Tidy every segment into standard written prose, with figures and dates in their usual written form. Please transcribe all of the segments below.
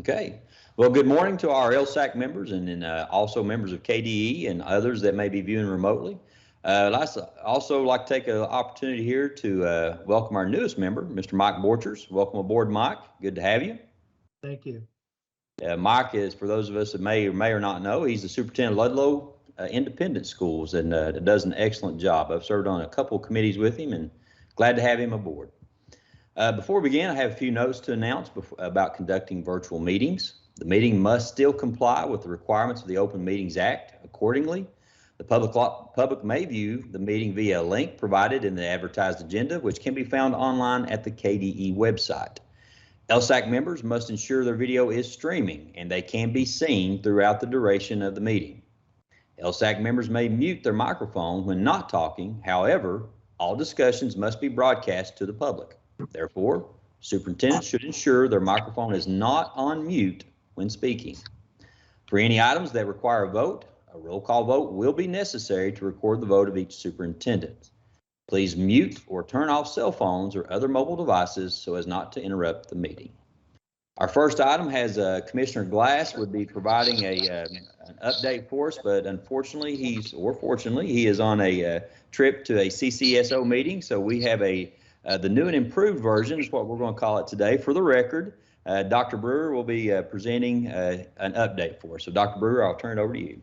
Okay. Well, good morning to our LSAC members and then also members of KDE and others that may be viewing remotely. I'd also like to take an opportunity here to welcome our newest member, Mr. Mike Borchers. Welcome aboard, Mike. Good to have you. Thank you. Mike is, for those of us that may or not know, he's the superintendent of Ludlow Independent Schools and does an excellent job. I've served on a couple of committees with him and glad to have him aboard. Before we begin, I have a few notes to announce about conducting virtual meetings. The meeting must still comply with the requirements of the Open Meetings Act. Accordingly, the public may view the meeting via a link provided in the advertised agenda, which can be found online at the KDE website. LSAC members must ensure their video is streaming and they can be seen throughout the duration of the meeting. LSAC members may mute their microphone when not talking. However, all discussions must be broadcast to the public. Therefore, superintendents should ensure their microphone is not on mute when speaking. For any items that require a vote, a roll call vote will be necessary to record the vote of each superintendent. Please mute or turn off cell phones or other mobile devices so as not to interrupt the meeting. Our first item has Commissioner Glass would be providing an update for us, but unfortunately fortunately he is on a trip to a CCSO meeting, so we have the new and improved version is what we're going to call it today. For the record, Dr. Brewer will be presenting an update for us. So Dr. Brewer, I'll turn it over to you.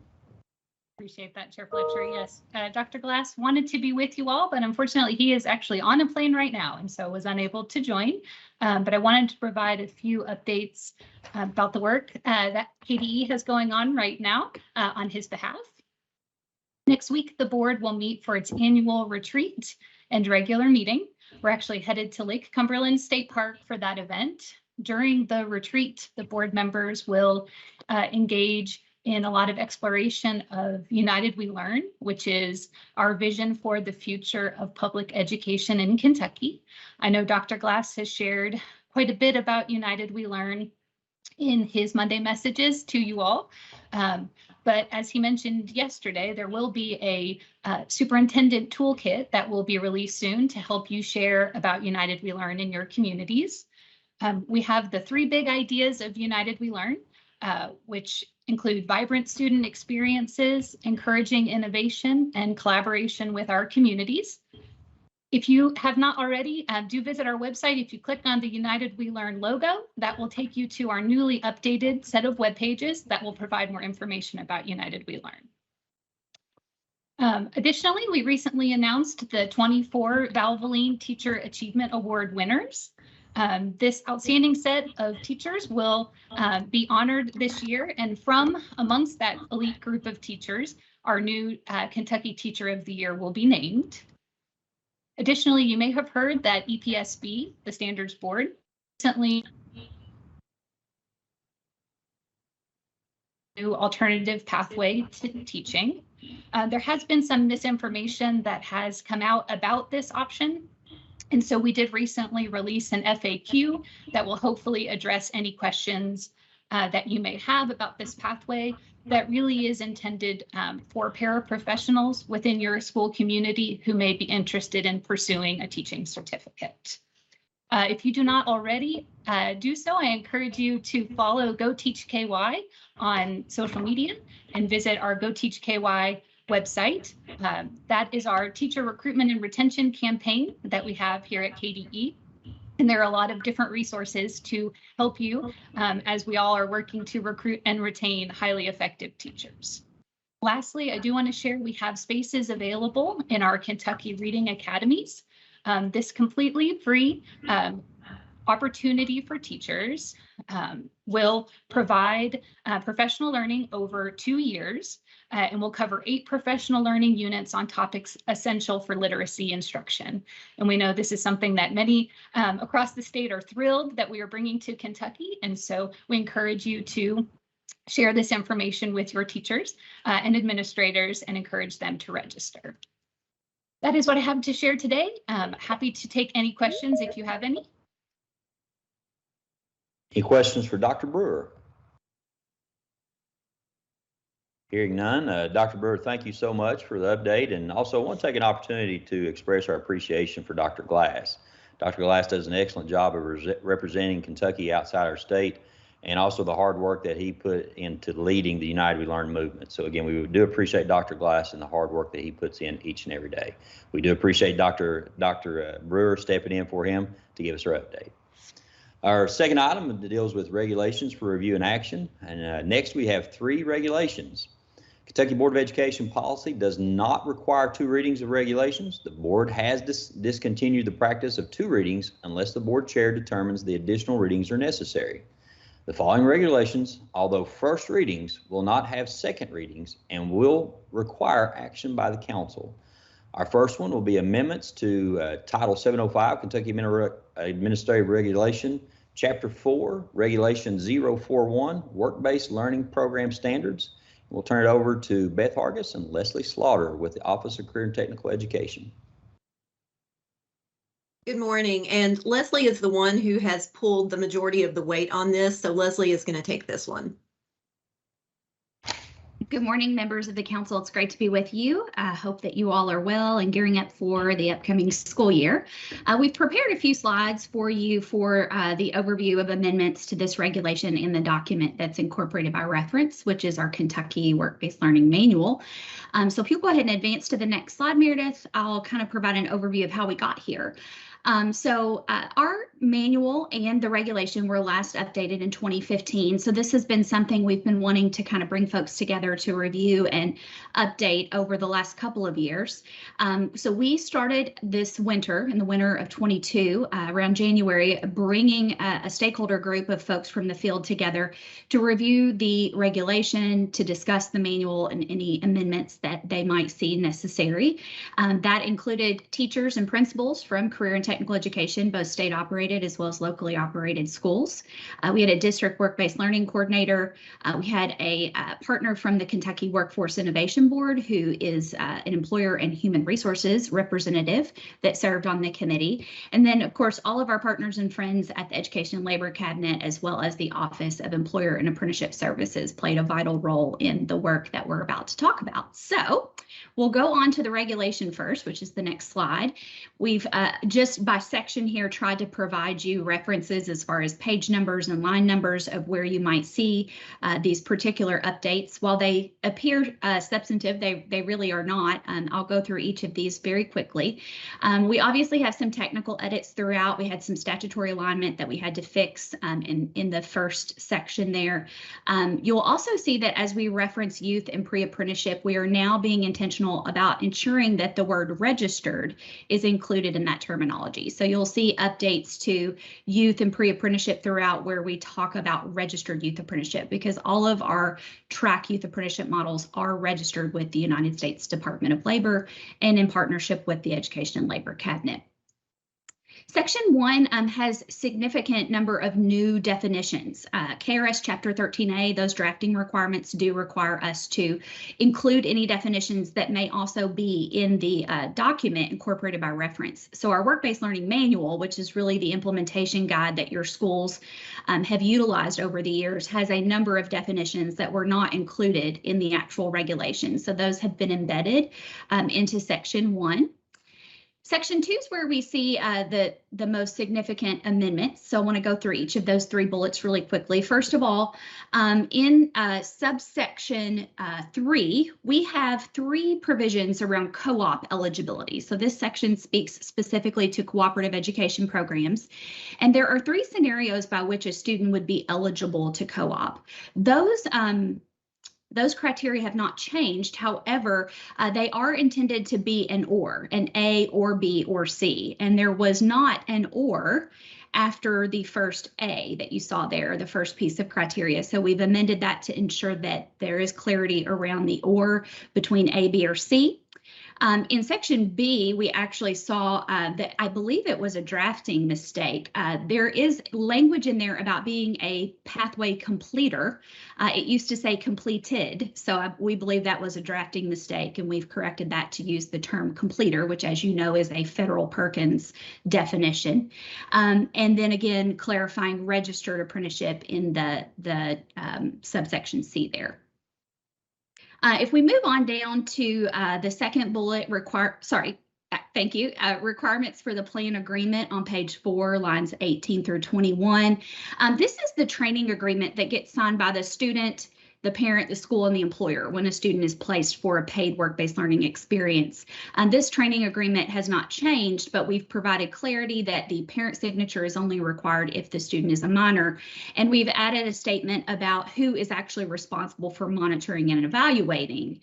Appreciate that, Chair Fletcher. Yes, Dr. Glass wanted to be with you all, but unfortunately he is actually on a plane right now and so was unable to join. But I wanted to provide a few updates about the work that KDE has going on right now on his behalf. Next week, the board will meet for its annual retreat and regular meeting. We're actually headed to Lake Cumberland State Park for that event. During the retreat, the board members will engage in a lot of exploration of United We Learn, which is our vision for the future of public education in Kentucky. I know Dr. Glass has shared quite a bit about United We Learn in his Monday messages to you all. But as he mentioned yesterday, there will be a superintendent toolkit that will be released soon to help you share about United We Learn in your communities. We have the 3 big ideas of United We Learn, which include vibrant student experiences, encouraging innovation, and collaboration with our communities. If you have not already, do visit our website. If you click on the United We Learn logo, that will take you to our newly updated set of web pages that will provide more information about United We Learn. Additionally, we recently announced the 24 Valvoline Teacher Achievement Award winners. This outstanding set of teachers will be honored this year, and from amongst that elite group of teachers, our new Kentucky Teacher of the Year will be named. Additionally, you may have heard that EPSB, the Standards Board, recently new alternative pathway to teaching. There has been some misinformation that has come out about this option. And so we did recently release an FAQ that will hopefully address any questions that you may have about this pathway that really is intended for paraprofessionals within your school community who may be interested in pursuing a teaching certificate. If you do not already do so, I encourage you to follow Go Teach KY on social media and visit our Go Teach KY website. That is our teacher recruitment and retention campaign that we have here at KDE. And there are a lot of different resources to help you as we all are working to recruit and retain highly effective teachers. Lastly, I do want to share we have spaces available in our Kentucky Reading Academies. This completely free opportunity for teachers will provide professional learning over 2 years and will cover 8 professional learning units on topics essential for literacy instruction. And we know this is something that many across the state are thrilled that we are bringing to Kentucky. And so we encourage you to share this information with your teachers and administrators and encourage them to register. That is what I have to share today. Happy to take any questions if you have any. Any questions for Dr. Brewer? Hearing none, Dr. Brewer, thank you so much for the update, and also I want to take an opportunity to express our appreciation for Dr. Glass. Dr. Glass does an excellent job of representing Kentucky outside our state, and also the hard work that he put into leading the United We Learn movement. So again, we do appreciate Dr. Glass and the hard work that he puts in each and every day. We do appreciate Dr. Brewer stepping in for him to give us our update. Our second item deals with regulations for review and action. And next we have 3 regulations. Kentucky Board of Education policy does not require 2 readings of regulations. The board has discontinued the practice of 2 readings unless the board chair determines the additional readings are necessary. The following regulations, although first readings, will not have second readings and will require action by the council. Our first one will be amendments to Title 705, Kentucky Administrative Regulation, Chapter 4, Regulation 041, Work-Based Learning Program Standards. We'll turn it over to Beth Hargis and Leslie Slaughter with the Office of Career and Technical Education. Good morning, and Leslie is the one who has pulled the majority of the weight on this, so Leslie is going to take this one. Good morning, members of the council. It's great to be with you. I hope that you all are well and gearing up for the upcoming school year. We've prepared a few slides for you for the overview of amendments to this regulation in the document that's incorporated by reference, which is our Kentucky Work-Based Learning Manual. So if you'll go ahead and advance to the next slide, Meredith, I'll kind of provide an overview of how we got here. Our manual and the regulation were last updated in 2015. So this has been something we've been wanting to kind of bring folks together to review and update over the last couple of years. So we started this winter, in the winter of 22, around January, bringing a stakeholder group of folks from the field together to review the regulation, to discuss the manual and any amendments that they might see necessary. That included teachers and principals from career and technical education, both state operated as well as locally operated schools. We had a district work-based learning coordinator. We had a partner from the Kentucky Workforce Innovation Board, who is an employer and human resources representative that served on the committee. And then, of course, all of our partners and friends at the Education and Labor Cabinet, as well as the Office of Employer and Apprenticeship Services, played a vital role in the work that we're about to talk about. So we'll go on to the regulation first, which is the next slide. We've just by section here tried to provide you references as far as page numbers and line numbers of where you might see these particular updates. While they appear substantive, they really are not. I'll go through each of these very quickly. We obviously have some technical edits throughout. We had some statutory alignment that we had to fix in the first section there. You'll also see that as we reference youth and pre-apprenticeship, we are now being intentional about ensuring that the word registered is included in that terminology. So you'll see updates to youth and pre-apprenticeship throughout where we talk about registered youth apprenticeship, because all of our track youth apprenticeship models are registered with the United States Department of Labor and in partnership with the Education and Labor Cabinet. Section 1 has significant number of new definitions. KRS Chapter 13A, those drafting requirements do require us to include any definitions that may also be in the document incorporated by reference. So our work-based learning manual, which is really the implementation guide that your schools have utilized over the years, has a number of definitions that were not included in the actual regulations. So those have been embedded into Section 1. Section 2 is where we see the most significant amendments. So I want to go through each of those 3 bullets really quickly. First of all, in subsection 3, we have 3 provisions around co-op eligibility. So this section speaks specifically to cooperative education programs. And there are 3 scenarios by which a student would be eligible to co-op. Those criteria have not changed. However, they are intended to be an A or B or C. And there was not an or after the first A that you saw there, the first piece of criteria. So we've amended that to ensure that there is clarity around the or between A, B, or C. In Section B, we actually saw that I believe it was a drafting mistake. There is language in there about being a pathway completer. It used to say completed, so we believe that was a drafting mistake, and we've corrected that to use the term completer, which, as you know, is a federal Perkins definition. And then again, clarifying registered apprenticeship in the subsection C there. If we move on down to the second bullet, Thank you. Requirements for the plan agreement on page 4, lines 18 through 21. This is the training agreement that gets signed by the student, the parent, the school, and the employer when a student is placed for a paid work-based learning experience. This training agreement has not changed, but we've provided clarity that the parent signature is only required if the student is a minor. And we've added a statement about who is actually responsible for monitoring and evaluating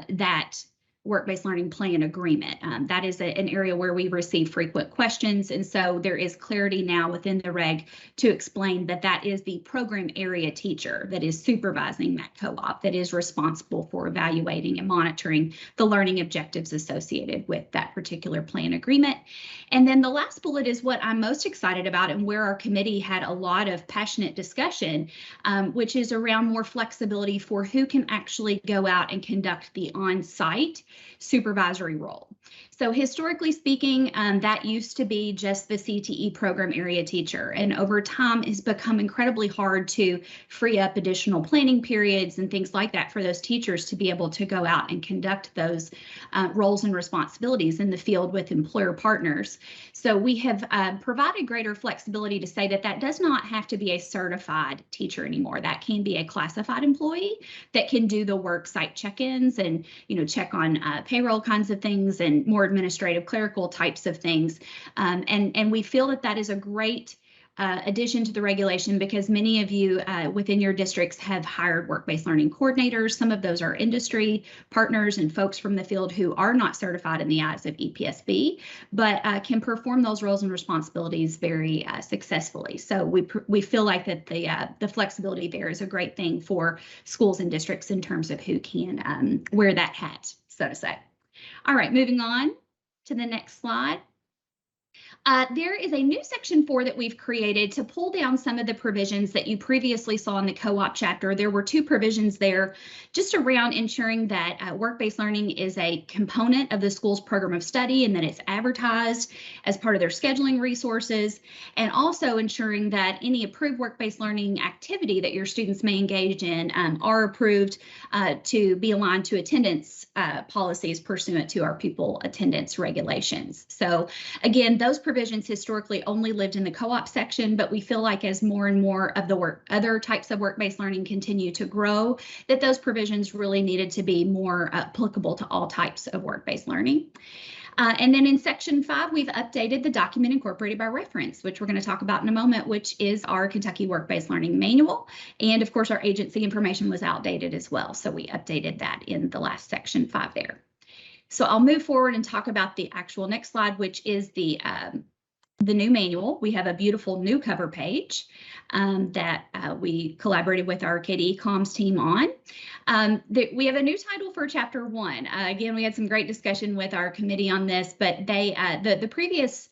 that work-based learning plan agreement. That is an area where we receive frequent questions. And so there is clarity now within the reg to explain that that is the program area teacher that is supervising that co-op, that is responsible for evaluating and monitoring the learning objectives associated with that particular plan agreement. And then the last bullet is what I'm most excited about and where our committee had a lot of passionate discussion, which is around more flexibility for who can actually go out and conduct the on-site supervisory role. So historically speaking, that used to be just the CTE program area teacher, and over time has become incredibly hard to free up additional planning periods and things like that for those teachers to be able to go out and conduct those roles and responsibilities in the field with employer partners. So we have provided greater flexibility to say that that does not have to be a certified teacher anymore. That can be a classified employee that can do the work site check-ins and, you know, check on payroll kinds of things and more administrative clerical types of things. And we feel that that is a great addition to the regulation because many of you within your districts have hired work-based learning coordinators. Some of those are industry partners and folks from the field who are not certified in the eyes of EPSB, but can perform those roles and responsibilities very successfully. So we feel like that the flexibility there is a great thing for schools and districts in terms of who can wear that hat, so to say. All right, moving on to the next slide. There is a new section 4 that we've created to pull down some of the provisions that you previously saw in the co-op chapter. There were 2 provisions there just around ensuring that work-based learning is a component of the school's program of study and that it's advertised as part of their scheduling resources, and also ensuring that any approved work-based learning activity that your students may engage in are approved to be aligned to attendance policies pursuant to our pupil attendance regulations. So again, those provisions historically only lived in the co-op section, but we feel like as more and more of the other types of work-based learning continue to grow, that those provisions really needed to be more applicable to all types of work-based learning. And then in section 5, we've updated the document incorporated by reference, which we're going to talk about in a moment, which is our Kentucky Work-Based Learning Manual. And of course, our agency information was outdated as well. So we updated that in the last section 5 there. So I'll move forward and talk about the actual next slide, which is the new manual. We have a beautiful new cover page that we collaborated with our KDE comms team on. We have a new title for chapter 1. Again, we had some great discussion with our committee on this, but the previous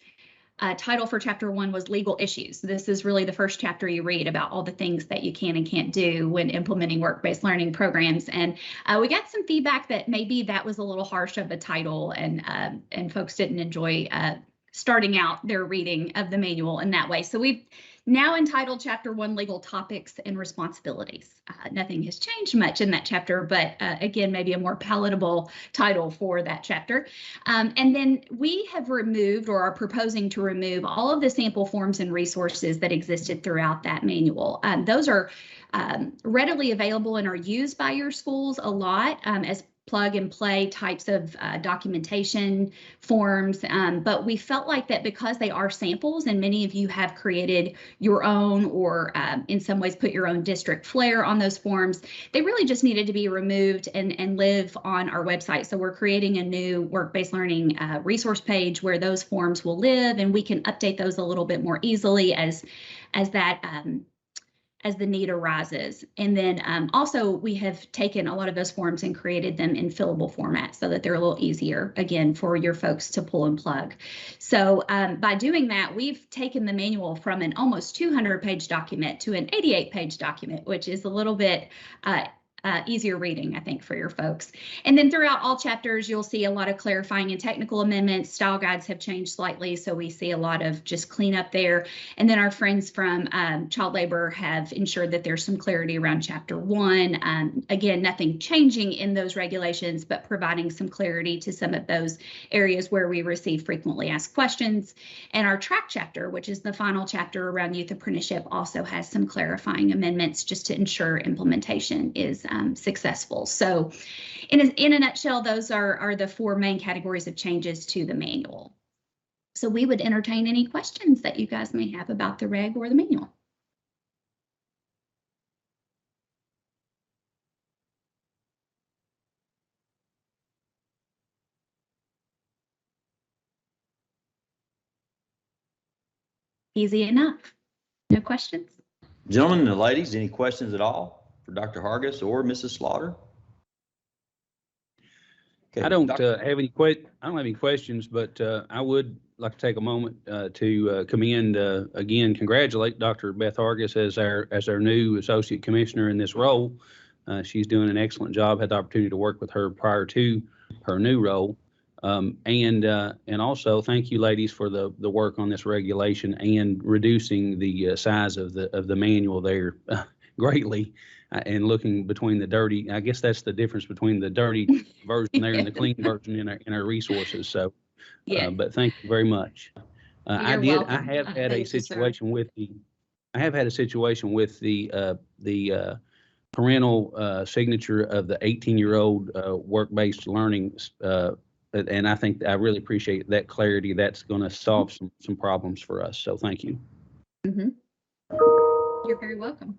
title for chapter 1 was legal issues. This is really the first chapter you read about all the things that you can and can't do when implementing work-based learning programs. And we got some feedback that maybe that was a little harsh of a title and folks didn't enjoy starting out their reading of the manual in that way. So we've now entitled chapter 1 Legal Topics and Responsibilities. Nothing has changed much in that chapter, but again, maybe a more palatable title for that chapter. And then we have removed or are proposing to remove all of the sample forms and resources that existed throughout that manual. Those are readily available and are used by your schools a lot as plug and play types of documentation forms, but we felt like that because they are samples and many of you have created your own or in some ways put your own district flair on those forms, they really just needed to be removed and live on our website. So we're creating a new work-based learning resource page where those forms will live, and we can update those a little bit more easily as the need arises. And then also we have taken a lot of those forms and created them in fillable format so that they're a little easier, again, for your folks to pull and plug. So by doing that, we've taken the manual from an almost 200-page document to an 88-page document, which is a little bit easier reading, I think, for your folks. And then throughout all chapters, you'll see a lot of clarifying and technical amendments. Style guides have changed slightly, so we see a lot of just cleanup there. And then our friends from child labor have ensured that there's some clarity around Chapter 1. Again, nothing changing in those regulations, but providing some clarity to some of those areas where we receive frequently asked questions. And our track chapter, which is the final chapter around youth apprenticeship, also has some clarifying amendments just to ensure implementation is successful. So in a nutshell, those are the 4 main categories of changes to the manual. So we would entertain any questions that you guys may have about the reg or the manual. Easy enough. No questions? Gentlemen and ladies, any questions at all for Dr. Hargis or Mrs. Slaughter? Okay, I don't have any questions, but I would like to take a moment to commend, again, congratulate Dr. Beth Hargis as our new associate commissioner in this role. She's doing an excellent job. Had the opportunity to work with her prior to her new role. And also thank you, ladies, for the work on this regulation and reducing the size of the manual there greatly. And looking between the dirty, I guess that's the difference between the dirty version there and the clean version in our resources. So, Yeah. but thank you very much. I have had a situation with the parental signature of the 18-year-old work-based learning. And I think I really appreciate that clarity. That's going to solve some problems for us. So thank you. Mm-hmm. You're very welcome.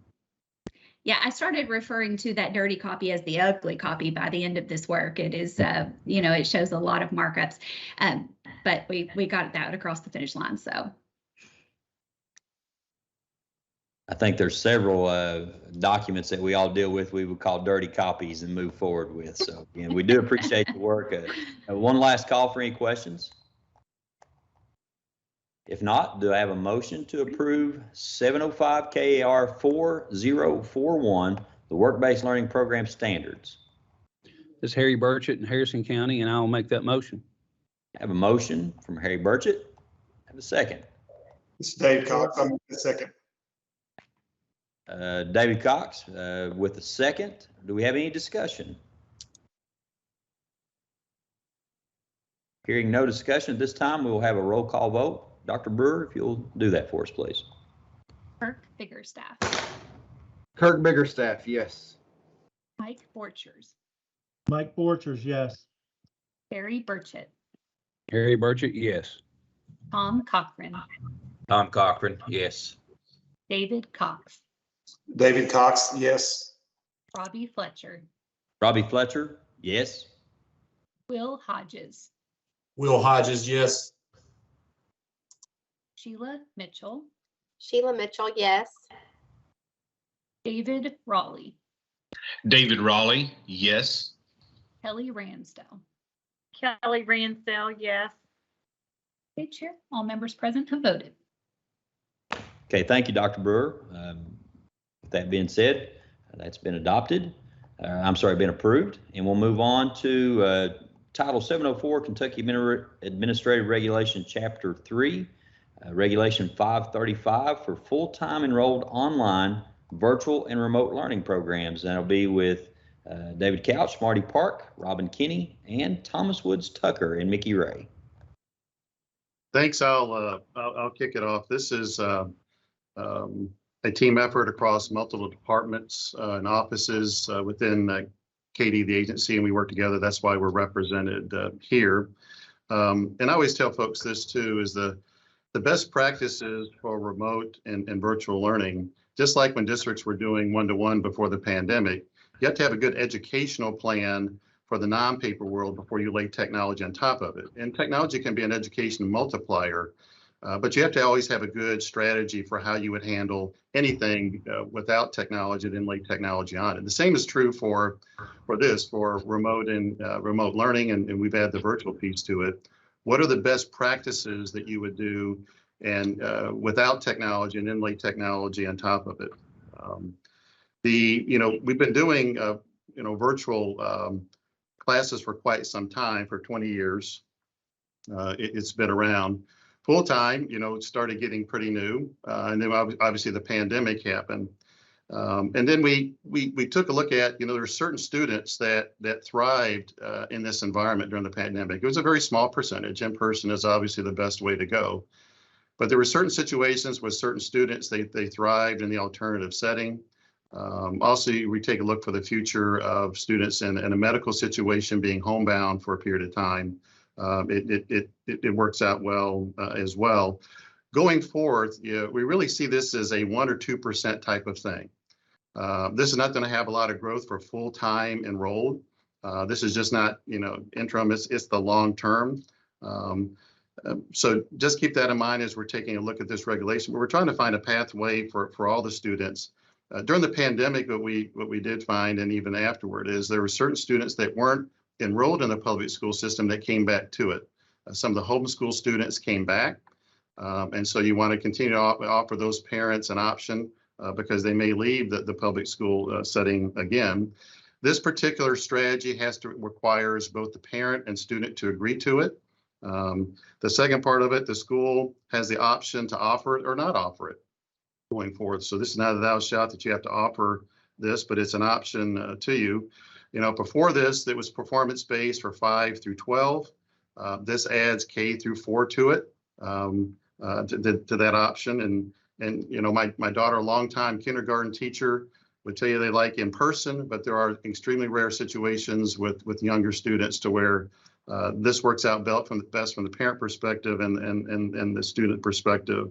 Yeah, I started referring to that dirty copy as the ugly copy by the end of this work. It is, it shows a lot of markups, but we got that across the finish line. So I think there's several documents that we all deal with we would call dirty copies and move forward with. So again, we do appreciate the work. One last call for any questions. If not, do I have a motion to approve 705 KAR 4041, the work-based learning program standards? This is Harry Burchett in Harrison County, and I'll make that motion. I have a motion from Harry Burchett. I have a second. This is Dave Cox. I'm the second. David Cox with a second. Do we have any discussion? Hearing no discussion at this time, we will have a roll call vote. Dr. Brewer, if you'll do that for us, please. Kirk Biggerstaff, Kirk Biggerstaff, yes. Mike Borchers, Mike Borchers, yes. Harry Burchett, Harry Burchett, yes. Tom Cochran, Tom Cochran, yes. David Cox, David Cox, yes. Robbie Fletcher, Robbie Fletcher, yes. Will Hodges, Will Hodges, yes. Sheila Mitchell, Sheila Mitchell, yes. David Raleigh, David Raleigh, yes. Kelly Ransdell. Kelly Ransdell, yes. Okay, Chair, all members present have voted. Okay, thank you, Dr. Brewer. With that being said, that's been adopted. Been approved. And we'll move on to Title 704, Kentucky Administrative Regulation, Chapter 3, Regulation 535 for full-time enrolled online virtual and remote learning programs. And that'll be with David Couch, Marty Park, Robin Kinney, and Thomas Woods Tucker and Mickey Ray. Thanks. I'll kick it off. This is a team effort across multiple departments and offices within Katie, the agency, and we work together. That's why we're represented here. And I always tell folks this too, is the best practices for remote and virtual learning, just like when districts were doing one-to-one before the pandemic, you have to have a good educational plan for the non-paper world before you lay technology on top of it. And technology can be an education multiplier, but you have to always have a good strategy for how you would handle anything without technology and then lay technology on it. The same is true for remote and remote learning, and we've added the virtual piece to it. What are the best practices that you would do and without technology and then lay technology on top of it? We've been doing virtual classes for quite some time, for 20 years. It's been around. Full time, it started getting pretty new, and then obviously the pandemic happened. And then we took a look at, there are certain students that thrived in this environment during the pandemic. It was a very small percentage. In person is obviously the best way to go. But there were certain situations with certain students, they thrived in the alternative setting. Also, we take a look for the future of students in a medical situation being homebound for a period of time. It works out well as well. Going forth, we really see this as a 1 or 2% type of thing. This is not going to have a lot of growth for full-time enrolled. This is just not, interim, it's the long term. So just keep that in mind as we're taking a look at this regulation. But we're trying to find a pathway for all the students. During the pandemic, what we did find, and even afterward, is there were certain students that weren't enrolled in the public school system that came back to it. Some of the homeschool students came back. And so you want to continue to offer those parents an option because they may leave the public school setting again. This particular strategy requires both the parent and student to agree to it. The second part of it, the school has the option to offer it or not offer it going forward. So this is not a thou shalt that you have to offer this, but it's an option to you. Before this, it was performance-based for 5 through 12. This adds K through 4 to it, to that option. And my daughter, a longtime kindergarten teacher, would tell you they like in person, but there are extremely rare situations with younger students to where this works out best from the parent perspective and the student perspective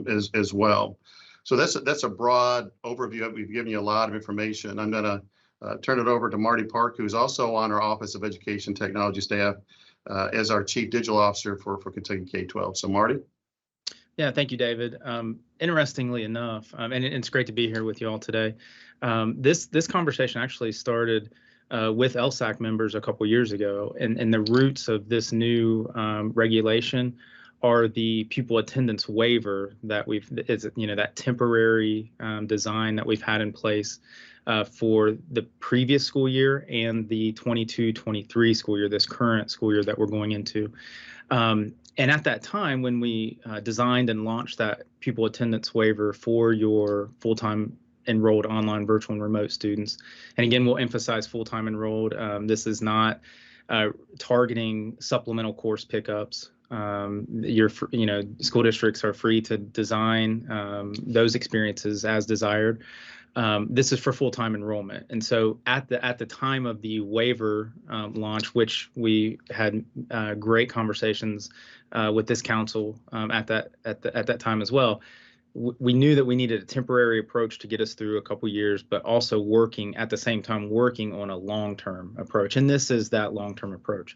as well. So that's a broad overview. We've given you a lot of information. I'm going to turn it over to Marty Park, who's also on our Office of Education Technology staff as our Chief Digital Officer for Kentucky K-12. So Marty. Yeah, thank you, David. Interestingly enough, and it's great to be here with you all today. This conversation actually started with LSAC members a couple years ago, and the roots of this new regulation are the pupil attendance waiver that that temporary design that we've had in place for the previous school year and the 22-23 school year, this current school year that we're going into. And at that time, when we designed and launched that pupil attendance waiver for your full-time enrolled online virtual and remote students, and again, we'll emphasize full-time enrolled. This is not targeting supplemental course pickups. School districts are free to design those experiences as desired. This is for full-time enrollment, and so at the time of the waiver launch, which we had great conversations with this council at that time as well, we knew that we needed a temporary approach to get us through a couple years, but also at the same time working on a long-term approach, and this is that long-term approach.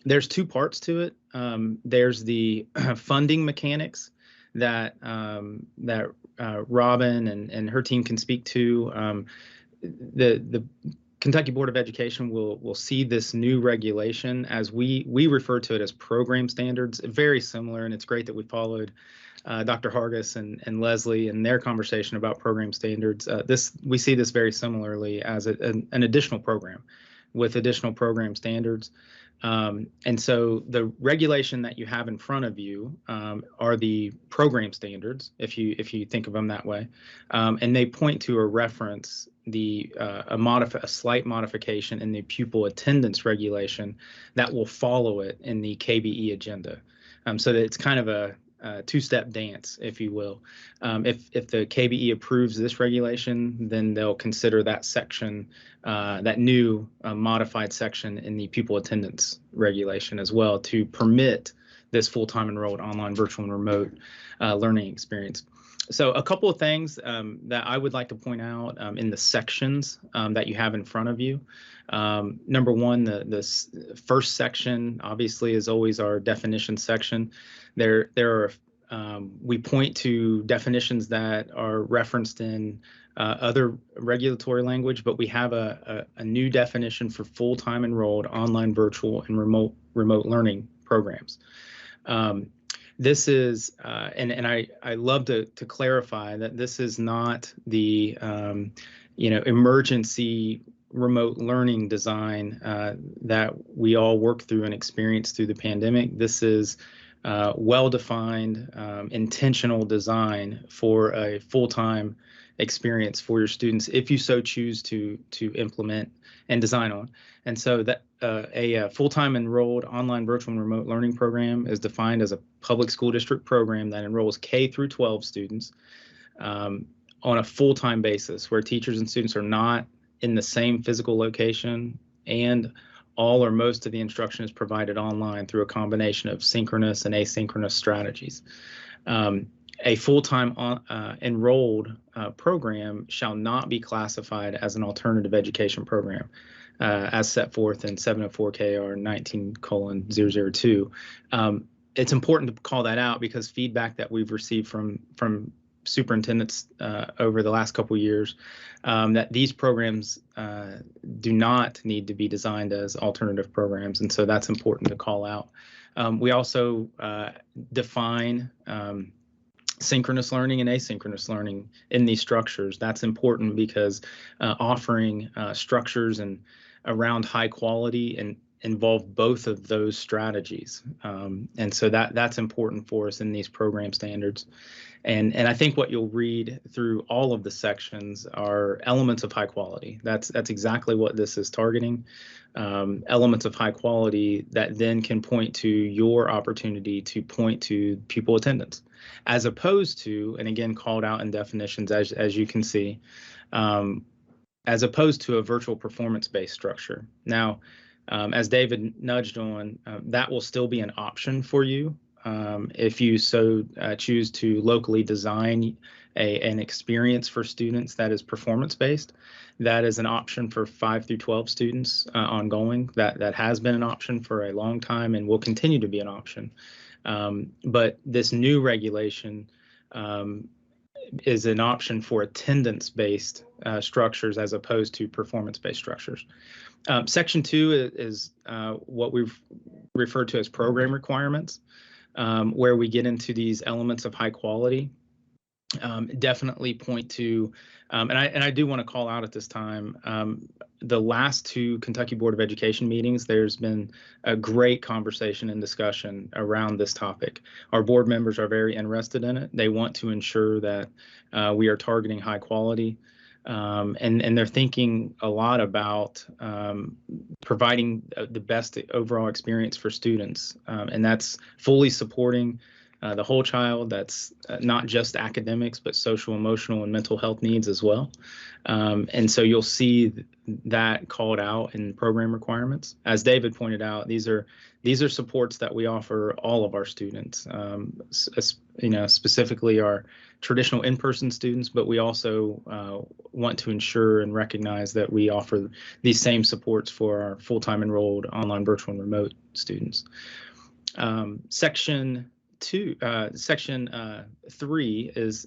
There's two parts to it. There's the funding mechanics that Robin and her team can speak to. The Kentucky Board of Education will see this new regulation as we refer to it as program standards, very similar, and it's great that we followed Dr. Hargis and Leslie in their conversation about program standards. We see this very similarly as an additional program with additional program standards. And so the regulation that you have in front of you are the program standards, if you think of them that way, and they point to or reference a slight modification in the pupil attendance regulation that will follow it in the KBE agenda. So that it's kind of a two-step dance, if you will. If the KBE approves this regulation, then they'll consider that section, that new modified section in the pupil attendance regulation as well to permit this full-time enrolled online virtual and remote learning experience. So a couple of things that I would like to point out in the sections that you have in front of you. Number one, the first section obviously is always our definition section. There are we point to definitions that are referenced in other regulatory language, but we have a new definition for full-time enrolled online virtual and remote learning programs. This is, and I love to clarify that this is not the emergency remote learning design that we all worked through and experienced through the pandemic. This is well-defined, intentional design for a full-time experience for your students, if you so choose to implement and design on. And so that a full-time enrolled online virtual and remote learning program is defined as a public school district program that enrolls K through 12 students on a full-time basis, where teachers and students are not in the same physical location, and all or most of the instruction is provided online through a combination of synchronous and asynchronous strategies. A full-time enrolled program shall not be classified as an alternative education program, as set forth in 704 KR 19:002. It's important to call that out because feedback that we've received from superintendents over the last couple of years, that these programs do not need to be designed as alternative programs, and so that's important to call out. We also define synchronous learning and asynchronous learning in these structures. That's important because offering structures and around high quality and involve both of those strategies. And so that's important for us in these program standards. And I think what you'll read through all of the sections are elements of high quality. That's exactly what this is targeting. Elements of high quality that then can point to your opportunity to point to pupil attendance, as opposed to, and again called out in definitions as you can see, as opposed to a virtual performance-based structure. Now, as David nudged on, that will still be an option for you if you so choose to locally design an experience for students that is performance-based. That is an option for 5 through 12 students ongoing. That has been an option for a long time and will continue to be an option. But this new regulation is an option for attendance-based structures as opposed to performance-based structures. Section 2 is what we've referred to as program requirements, where we get into these elements of high quality. Definitely point to, and I do want to call out at this time, the last 2 Kentucky Board of Education meetings, there's been a great conversation and discussion around this topic. Our board members are very interested in it. They want to ensure that we are targeting high quality. And they're thinking a lot about providing the best overall experience for students. And that's fully supporting the whole child. That's not just academics, but social, emotional, and mental health needs as well. And so you'll see that called out in program requirements. As David pointed out, these are supports that we offer all of our students, specifically our traditional in-person students, but we also want to ensure and recognize that we offer these same supports for our full-time enrolled online virtual and remote students. Section 3 is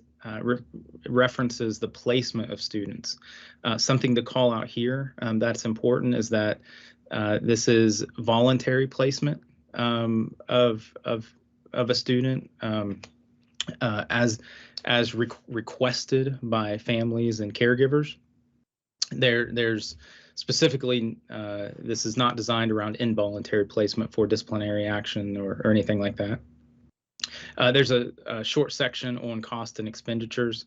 references the placement of students. Something to call out here that's important is that this is voluntary placement of a student as requested by families and caregivers. There's specifically, this is not designed around involuntary placement for disciplinary action or anything like that. There's a short section on cost and expenditures,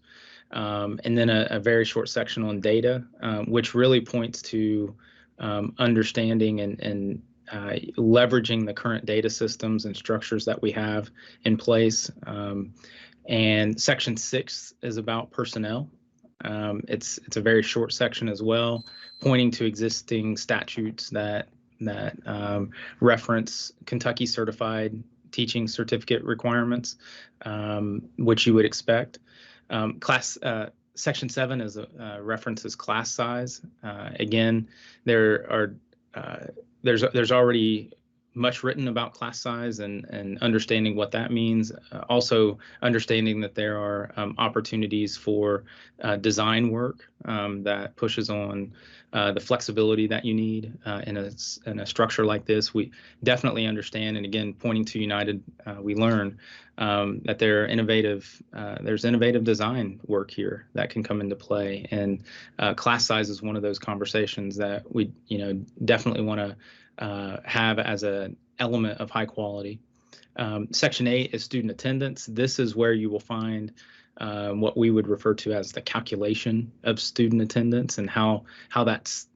and then a very short section on data, which really points to understanding and leveraging the current data systems and structures that we have in place. And section 6 is about personnel. It's a very short section as well, pointing to existing statutes that reference Kentucky certified teaching certificate requirements, which you would expect. Section 7 is references class size. Again, there's already much written about class size and understanding what that means. Also understanding that there are opportunities for design work that pushes on the flexibility that you need in a structure like this. We definitely understand, and again, pointing to United, we learn that there's innovative design work here that can come into play, and class size is one of those conversations that we definitely want to have as an element of high quality. Section 8 is student attendance. This is where you will find what we would refer to as the calculation of student attendance and how that's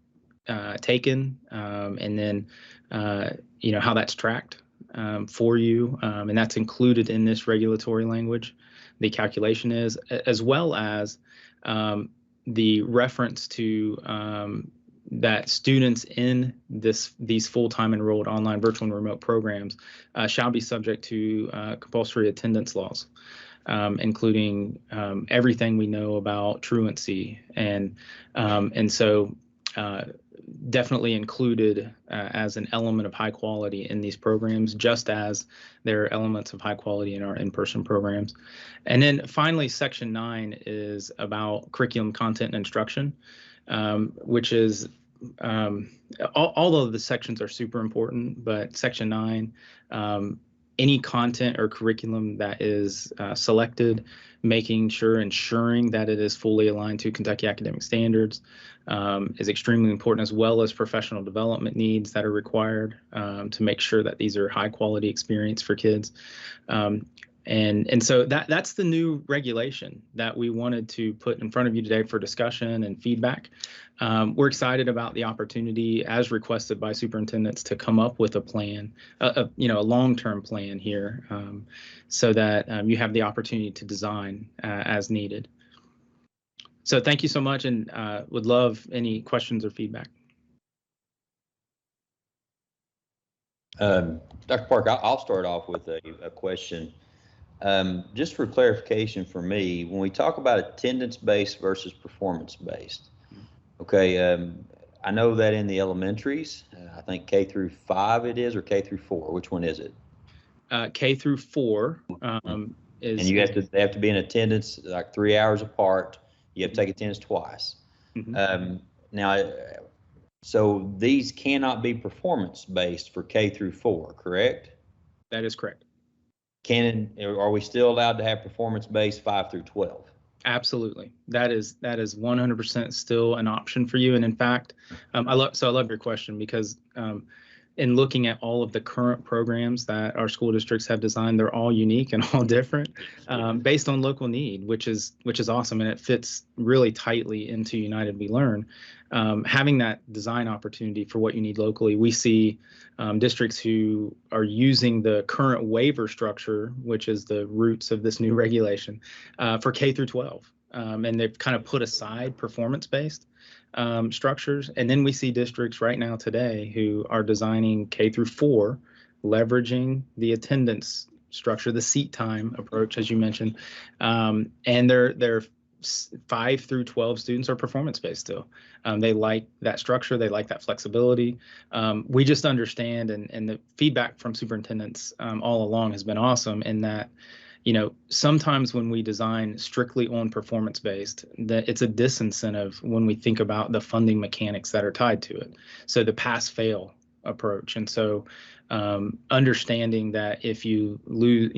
taken, and then how that's tracked for you, and that's included in this regulatory language. The calculation is, as well as the reference to that students in these full-time enrolled online virtual and remote programs shall be subject to compulsory attendance laws, including everything we know about truancy, and so definitely included as an element of high quality in these programs, just as there are elements of high quality in our in-person programs. And then finally, Section 9 is about curriculum, content, and instruction, which is all of the sections are super important, but Section 9, any content or curriculum that is selected, ensuring that it is fully aligned to Kentucky academic standards is extremely important, as well as professional development needs that are required to make sure that these are high quality experience for kids. And so that's the new regulation that we wanted to put in front of you today for discussion and feedback. We're excited about the opportunity, as requested by superintendents, to come up with a plan, a long-term plan here, so that you have the opportunity to design as needed. So thank you so much, and would love any questions or feedback. Dr. Park, I'll start off with a question. Just for clarification for me, when we talk about attendance-based versus performance-based, okay, I know that in the elementaries, I think K through 5 it is, or K through 4, which one is it? K through 4 is. And they have to be in attendance like 3 hours apart. You have to take attendance twice. Mm-hmm. Now, so these cannot be performance-based for K through 4, correct? That is correct. Are we still allowed to have performance-based 5 through 12? Absolutely. That is 100% still an option for you. And in fact, I love your question, because in looking at all of the current programs that our school districts have designed, they're all unique and all different based on local need, which is awesome, and it fits really tightly into United We Learn. Having that design opportunity for what you need locally, we see districts who are using the current waiver structure, which is the roots of this new regulation, for K through 12, and they've kind of put aside performance-based structures. And then we see districts right now today who are designing K through 4, leveraging the attendance structure, the seat time approach, as you mentioned, and their 5 through 12 students are performance-based still. They like that structure. They like that flexibility. We just understand, and the feedback from superintendents all along has been awesome, in that, sometimes when we design strictly on performance-based, that it's a disincentive when we think about the funding mechanics that are tied to it. So the pass-fail approach. And so understanding that if you lose,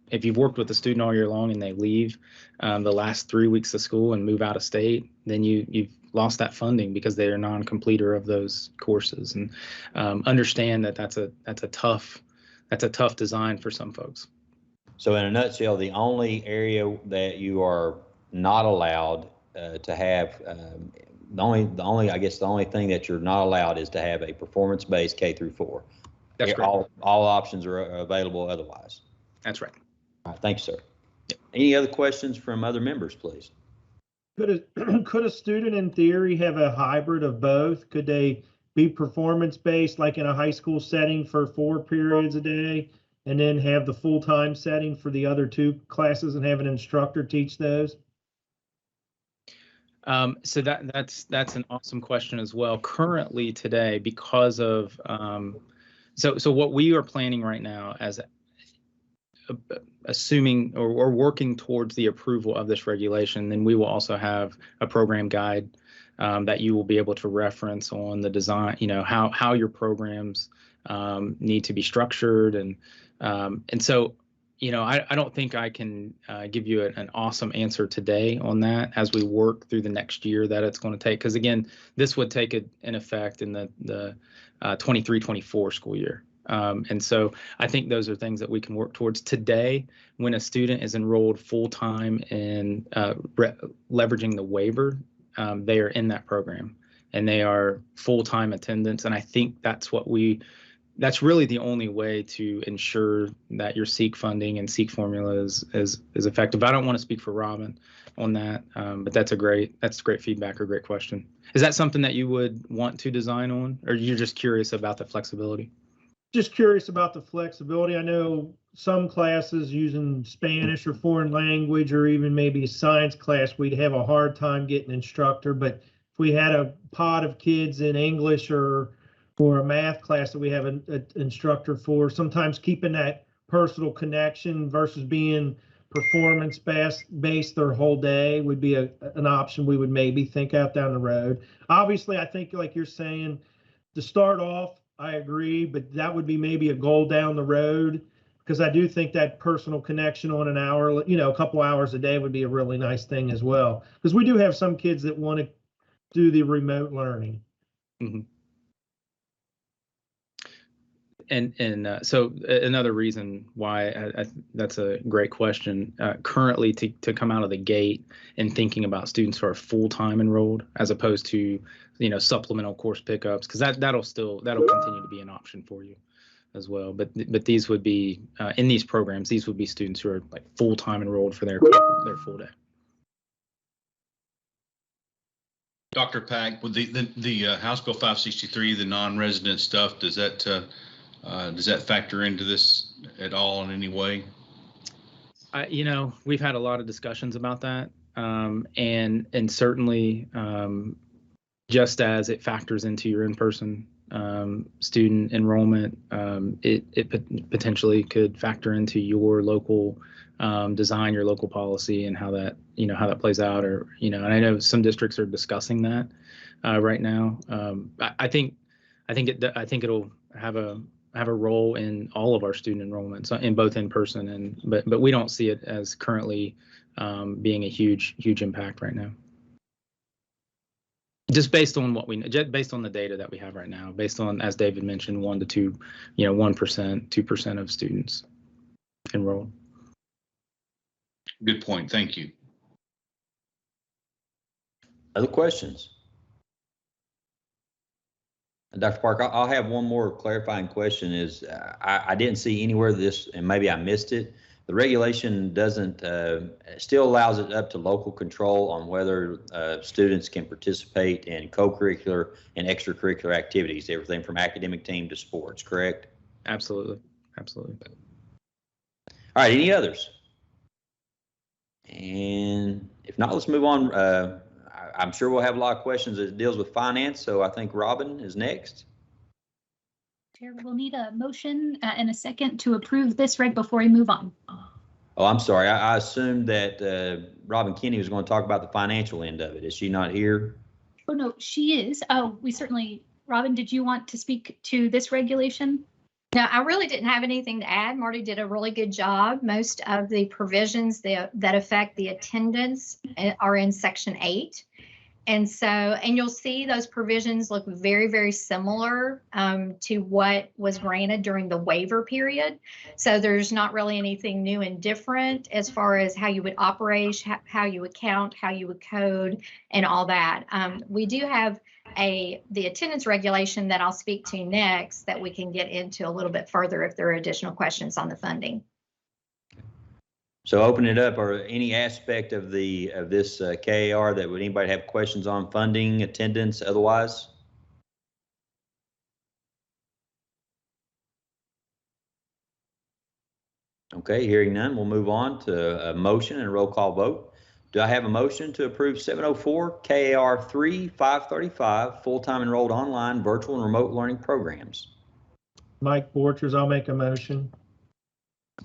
if you've worked with a student all year long and they leave the last 3 weeks of school and move out of state, then you've lost that funding because they are non-completer of those courses. And understand that that's a tough design for some folks. So in a nutshell, the only area that you are not allowed to have, the only thing that you're not allowed is to have a performance-based K through 4. That's correct. All options are available otherwise. That's right. All right, thanks, sir. Yep. Any other questions from other members, please? Could a student in theory have a hybrid of both? Could they be performance-based, like in a high school setting for 4 periods a day, and then have the full-time setting for the other 2 classes and have an instructor teach those? So that's an awesome question as well. Currently today, because of So what we are planning right now, as assuming or working towards the approval of this regulation, then we will also have a program guide that you will be able to reference on the design, how your programs need to be structured. And so, I don't think I can give you an awesome answer today on that as we work through the next year that it's going to take. Because again, this would take in effect in the 23-24 school year. And so I think those are things that we can work towards today. When a student is enrolled full-time in leveraging the waiver, they are in that program and they are full-time attendance. And I think that's really the only way to ensure that your SEEK funding and SEEK formula is effective. I don't want to speak for Robin on that, but that's great feedback or great question. Is that something that you would want to design on, or you're just curious about the flexibility? Just curious about the flexibility. I know some classes using Spanish or foreign language, or even maybe a science class, we'd have a hard time getting an instructor. But if we had a pod of kids in English or a math class that we have an instructor for, sometimes keeping that personal connection versus being performance based their whole day would be an option we would maybe think out down the road. Obviously, I think like you're saying, to start off, I agree, but that would be maybe a goal down the road, because I do think that personal connection on an hour, a couple hours a day would be a really nice thing as well. Because we do have some kids that want to do the remote learning. Mm-hmm. And so another reason why that's a great question. Currently, to come out of the gate and thinking about students who are full-time enrolled as opposed to supplemental course pickups, because that'll continue to be an option for you as well. But these would be in these programs. These would be students who are like full-time enrolled for their full day. Dr. Pack, with the House Bill 563, the non-resident stuff, does that factor into this at all in any way? We've had a lot of discussions about that, and certainly just as it factors into your in-person student enrollment, it potentially could factor into your local design, your local policy, and how that plays out. Or and I know some districts are discussing that right now. I think it'll have a role in all of our student enrollments, in both in person but we don't see it as currently being a huge impact right now. Just based on based on the data that we have right now, based on, as David mentioned, 1 to 2, 1%, 2% of students enrolled. Good point. Thank you. Other questions? Dr. Park, I'll have one more clarifying question. Is I didn't see anywhere this, and maybe I missed it. The regulation doesn't still allows it up to local control on whether students can participate in co-curricular and extracurricular activities, everything from academic team to sports, correct? Absolutely. All right, any others? And if not, let's move on. I'm sure we'll have a lot of questions that deals with finance, so I think Robin is next. Chair, we'll need a motion and a second to approve this reg before we move on. Oh, I'm sorry. I assumed that Robin Kinney was going to talk about the financial end of it. Is she not here? Oh, no, she is. Oh, Robin, did you want to speak to this regulation? No, I really didn't have anything to add. Marty did a really good job. Most of the provisions that affect the attendance are in Section 8. And you'll see those provisions look very, very similar to what was granted during the waiver period. So there's not really anything new and different as far as how you would operate, how you would count, how you would code, and all that. We do have the attendance regulation that I'll speak to next that we can get into a little bit further if there are additional questions on the funding. So open it up, or any aspect of this KAR that would anybody have questions on, funding, attendance, otherwise? Okay, hearing none, we'll move on to a motion and a roll call vote. Do I have a motion to approve 704 KAR 3 535 full-time enrolled online virtual and remote learning programs? Mike Borchers, I'll make a motion.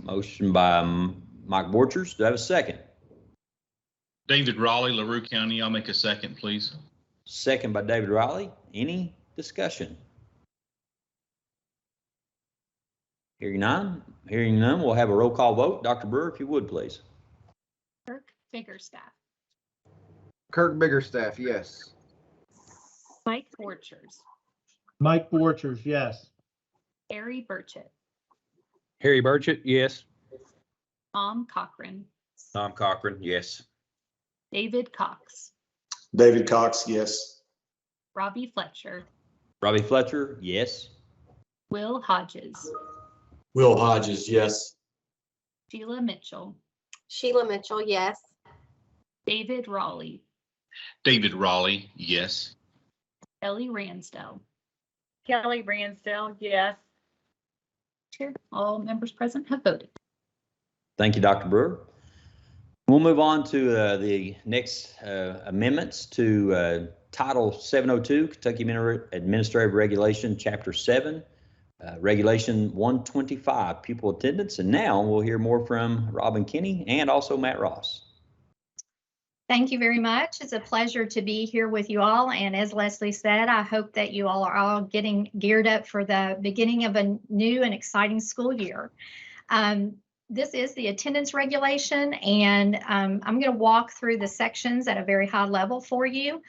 Motion by Mike Borchers. Do I have a second? David Raleigh, LaRue County. I'll make a second, please. Second by David Riley. Any discussion? Hearing none, we'll have a roll call vote. Dr. Brewer, if you would, please. Kirk Biggerstaff, Kirk Biggerstaff, yes. Mike Borchers, Mike Borchers, yes. Harry Burchett, Harry Burchett, yes. Tom Cochran, Tom Cochran, yes. David Cox, David Cox, yes. Robbie Fletcher, Robbie Fletcher, yes. Will Hodges, Will Hodges, yes. Sheila Mitchell, Sheila Mitchell, yes. David Raleigh, David Raleigh, yes. Kelly Ransdell. Kelly Ransdell, yes. Chair, all members present have voted. Thank you, Dr. Brewer. We'll move on to the next amendments to Title 702, Kentucky Administrative Regulation, Chapter 7, Regulation 125, Pupil Attendance. And now we'll hear more from Robin Kinney and also Matt Ross. Thank you very much. It's a pleasure to be here with you all. And as Leslie said, I hope that you all are all getting geared up for the beginning of a new and exciting school year. This is the attendance regulation, and I'm going to walk through the sections at a very high level for you.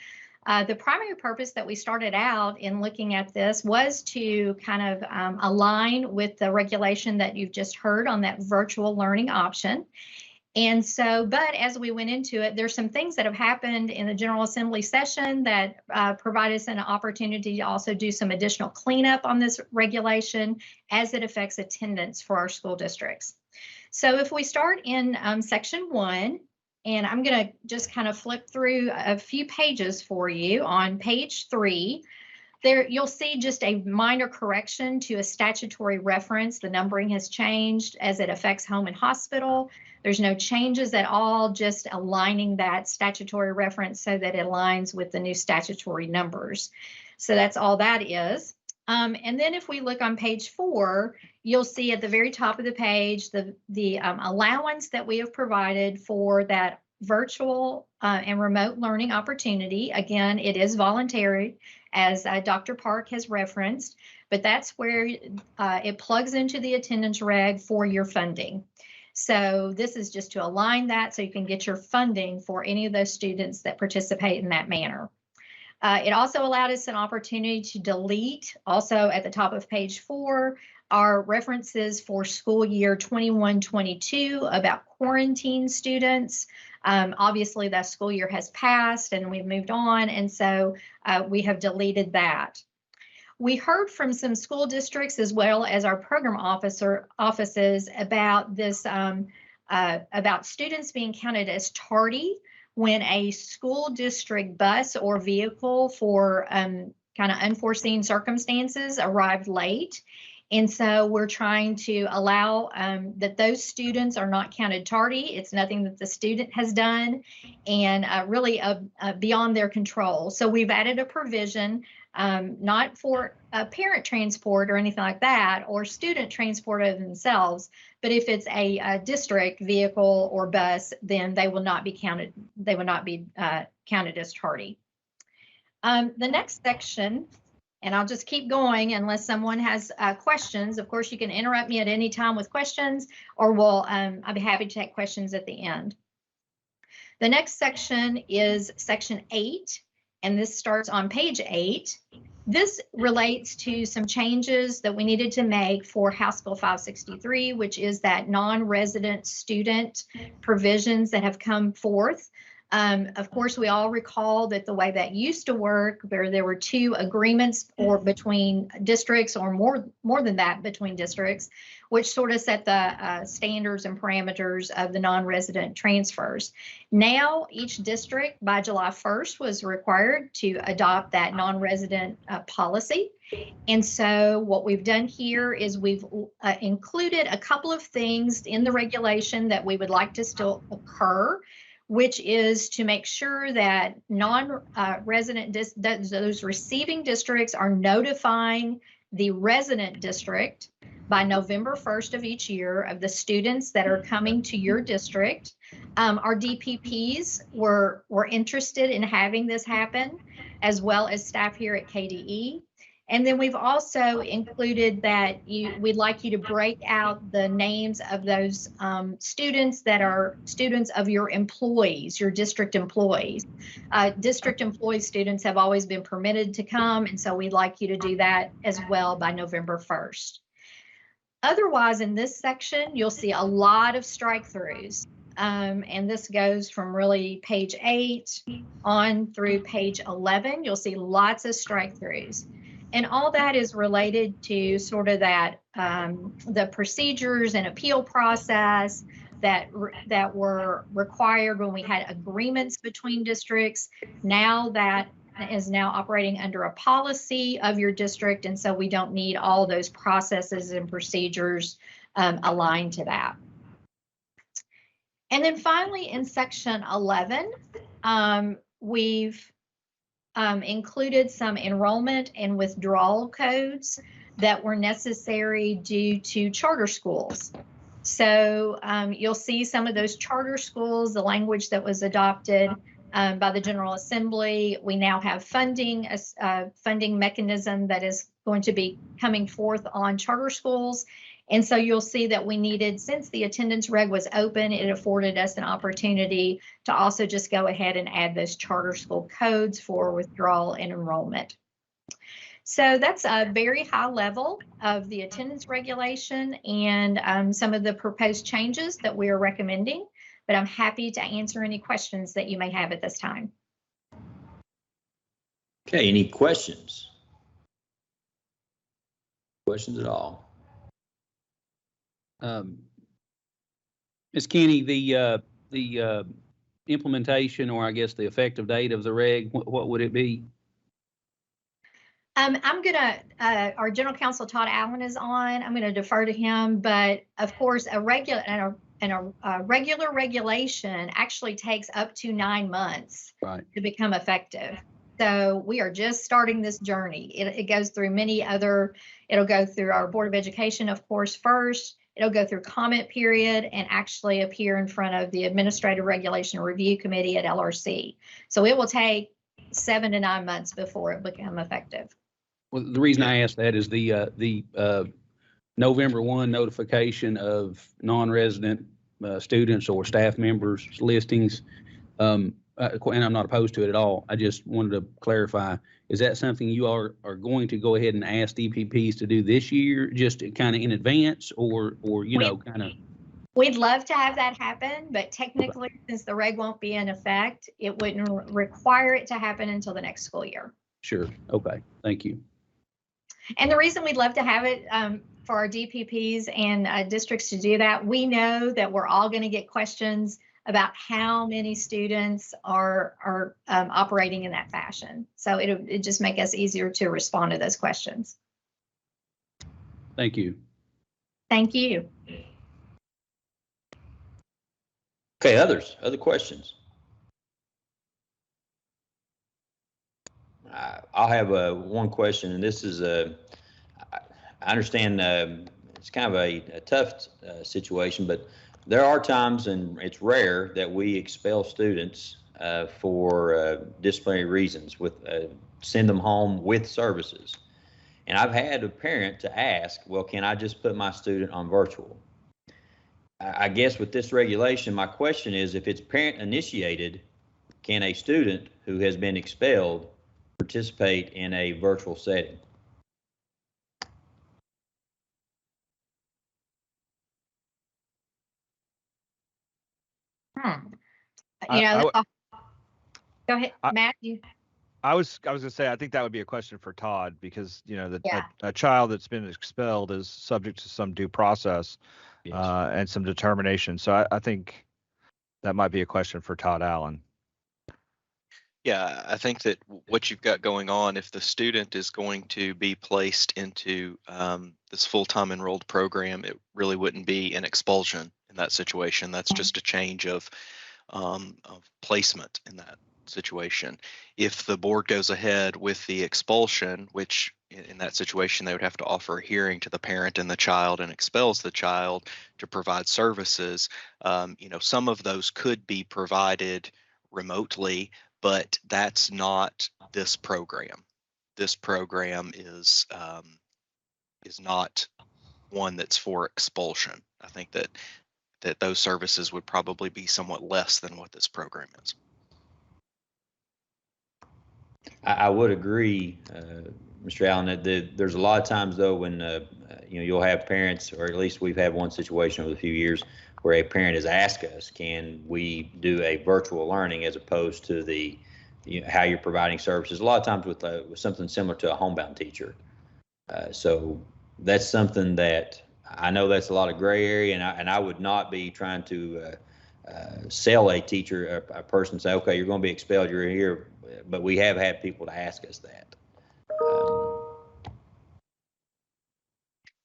The primary purpose that we started out in looking at this was to kind of align with the regulation that you've just heard on that virtual learning option. And so, but as we went into it, there's some things that have happened in the General Assembly session that provide us an opportunity to also do some additional cleanup on this regulation as it affects attendance for our school districts. So if we start in section 1, and I'm going to just kind of flip through a few pages for you on page 3. There, you'll see just a minor correction to a statutory reference. The numbering has changed as it affects home and hospital. There's no changes at all, just aligning that statutory reference so that it aligns with the new statutory numbers. So that's all that is. And then if we look on page 4, you'll see at the very top of the page the allowance that we have provided for that virtual and remote learning opportunity. Again, it is voluntary, as Dr. Park has referenced, but that's where it plugs into the attendance reg for your funding. So this is just to align that so you can get your funding for any of those students that participate in that manner. It also allowed us an opportunity to delete, also at the top of page 4, our references for school year 21-22 about quarantine students. Obviously, that school year has passed and we've moved on, and so we have deleted that. We heard from some school districts as well as our program offices about this, about students being counted as tardy when a school district bus or vehicle for kind of unforeseen circumstances arrived late. And so we're trying to allow that those students are not counted tardy. It's nothing that the student has done and really beyond their control. So we've added a provision, not for parent transport or anything like that, or student transport of themselves, but if it's a district vehicle or bus, then they will not be counted. They will not be counted as tardy. The next section, and I'll just keep going unless someone has questions. Of course, you can interrupt me at any time with questions, or I'll be happy to take questions at the end. The next section is section 8, and this starts on page 8. This relates to some changes that we needed to make for House Bill 563, which is that non-resident student provisions that have come forth. Of course, we all recall that the way that used to work, where there were 2 agreements or between districts or more than that between districts, which sort of set the standards and parameters of the non-resident transfers. Now, each district by July 1st was required to adopt that non-resident policy. And so what we've done here is we've included a couple of things in the regulation that we would like to still occur, which is to make sure that non-resident, those receiving districts are notifying the resident district by November 1st of each year of the students that are coming to your district. Our DPPs were interested in having this happen, as well as staff here at KDE. And then we've also included that we'd like you to break out the names of those students that are students of your employees, your district employees. District employee students have always been permitted to come, and so we'd like you to do that as well by November 1st. Otherwise, in this section, you'll see a lot of strike-throughs. And this goes from really page 8 on through page 11. You'll see lots of strike-throughs. And all that is related to sort of that, the procedures and appeal process that were required when we had agreements between districts. Now that is now operating under a policy of your district, and so we don't need all those processes and procedures aligned to that. And then finally, in section 11, we've included some enrollment and withdrawal codes that were necessary due to charter schools. So you'll see some of those charter schools, the language that was adopted by the General Assembly. We now have funding, a funding mechanism that is going to be coming forth on charter schools. And so you'll see that we needed, since the attendance reg was open, it afforded us an opportunity to also just go ahead and add those charter school codes for withdrawal and enrollment. So that's a very high level of the attendance regulation and some of the proposed changes that we are recommending, but I'm happy to answer any questions that you may have at this time. Okay, any questions? Questions at all? Ms. Kenny, the implementation, or I guess the effective date of the reg, what would it be? I'm gonna, our General Counsel Todd Allen is on. I'm gonna defer to him, but of course, a regular regulation actually takes up to 9 months to become effective. So we are just starting this journey. It goes through many other, it'll go through our Board of Education, of course, first. It'll go through comment period and actually appear in front of the Administrative Regulation Review Committee at LRC. So it will take 7 to 9 months before it become effective. Well, the reason I asked that is the November 1 notification of non-resident students or staff members listings. And I'm not opposed to it at all. I just wanted to clarify, is that something you are going to go ahead and ask DPPs to do this year, just kind of in advance, or you know, kind of? We'd love to have that happen, but technically, since the reg won't be in effect, it wouldn't require it to happen until the next school year. Sure. Okay. Thank you. And the reason we'd love to have it for our DPPs and districts to do that, we know that we're all going to get questions about how many students are operating in that fashion. So it just make us easier to respond to those questions. Thank you. Thank you. Okay, other questions? I'll have one question, and this is I understand it's kind of a tough situation, but there are times, and it's rare, that we expel students for disciplinary reasons, send them home with services. And I've had a parent to ask, well, can I just put my student on virtual? I guess with this regulation, my question is, if it's parent initiated, can a student who has been expelled participate in a virtual setting? You know, go ahead, Matt. I was gonna say, I think that would be a question for Todd, because, you know, a child that's been expelled is subject to some due process and some determination. So I think that might be a question for Todd Allen. Yeah, I think that what you've got going on, if the student is going to be placed into this full-time enrolled program, it really wouldn't be an expulsion in that situation. That's just a change of placement in that situation. If the board goes ahead with the expulsion, which in that situation, they would have to offer a hearing to the parent and the child and expels the child to provide services. Some of those could be provided remotely, but that's not this program. This program is not one that's for expulsion. I think that those services would probably be somewhat less than what this program is. I would agree, Mr. Allen, that there's a lot of times though when you'll have parents, or at least we've had one situation over a few years where a parent has asked us, can we do a virtual learning as opposed to the how you're providing services? A lot of times with something similar to a homebound teacher. So that's something that I know that's a lot of gray area, and I would not be trying to sell a teacher, a person, say, okay, you're going to be expelled, you're here. But we have had people to ask us that.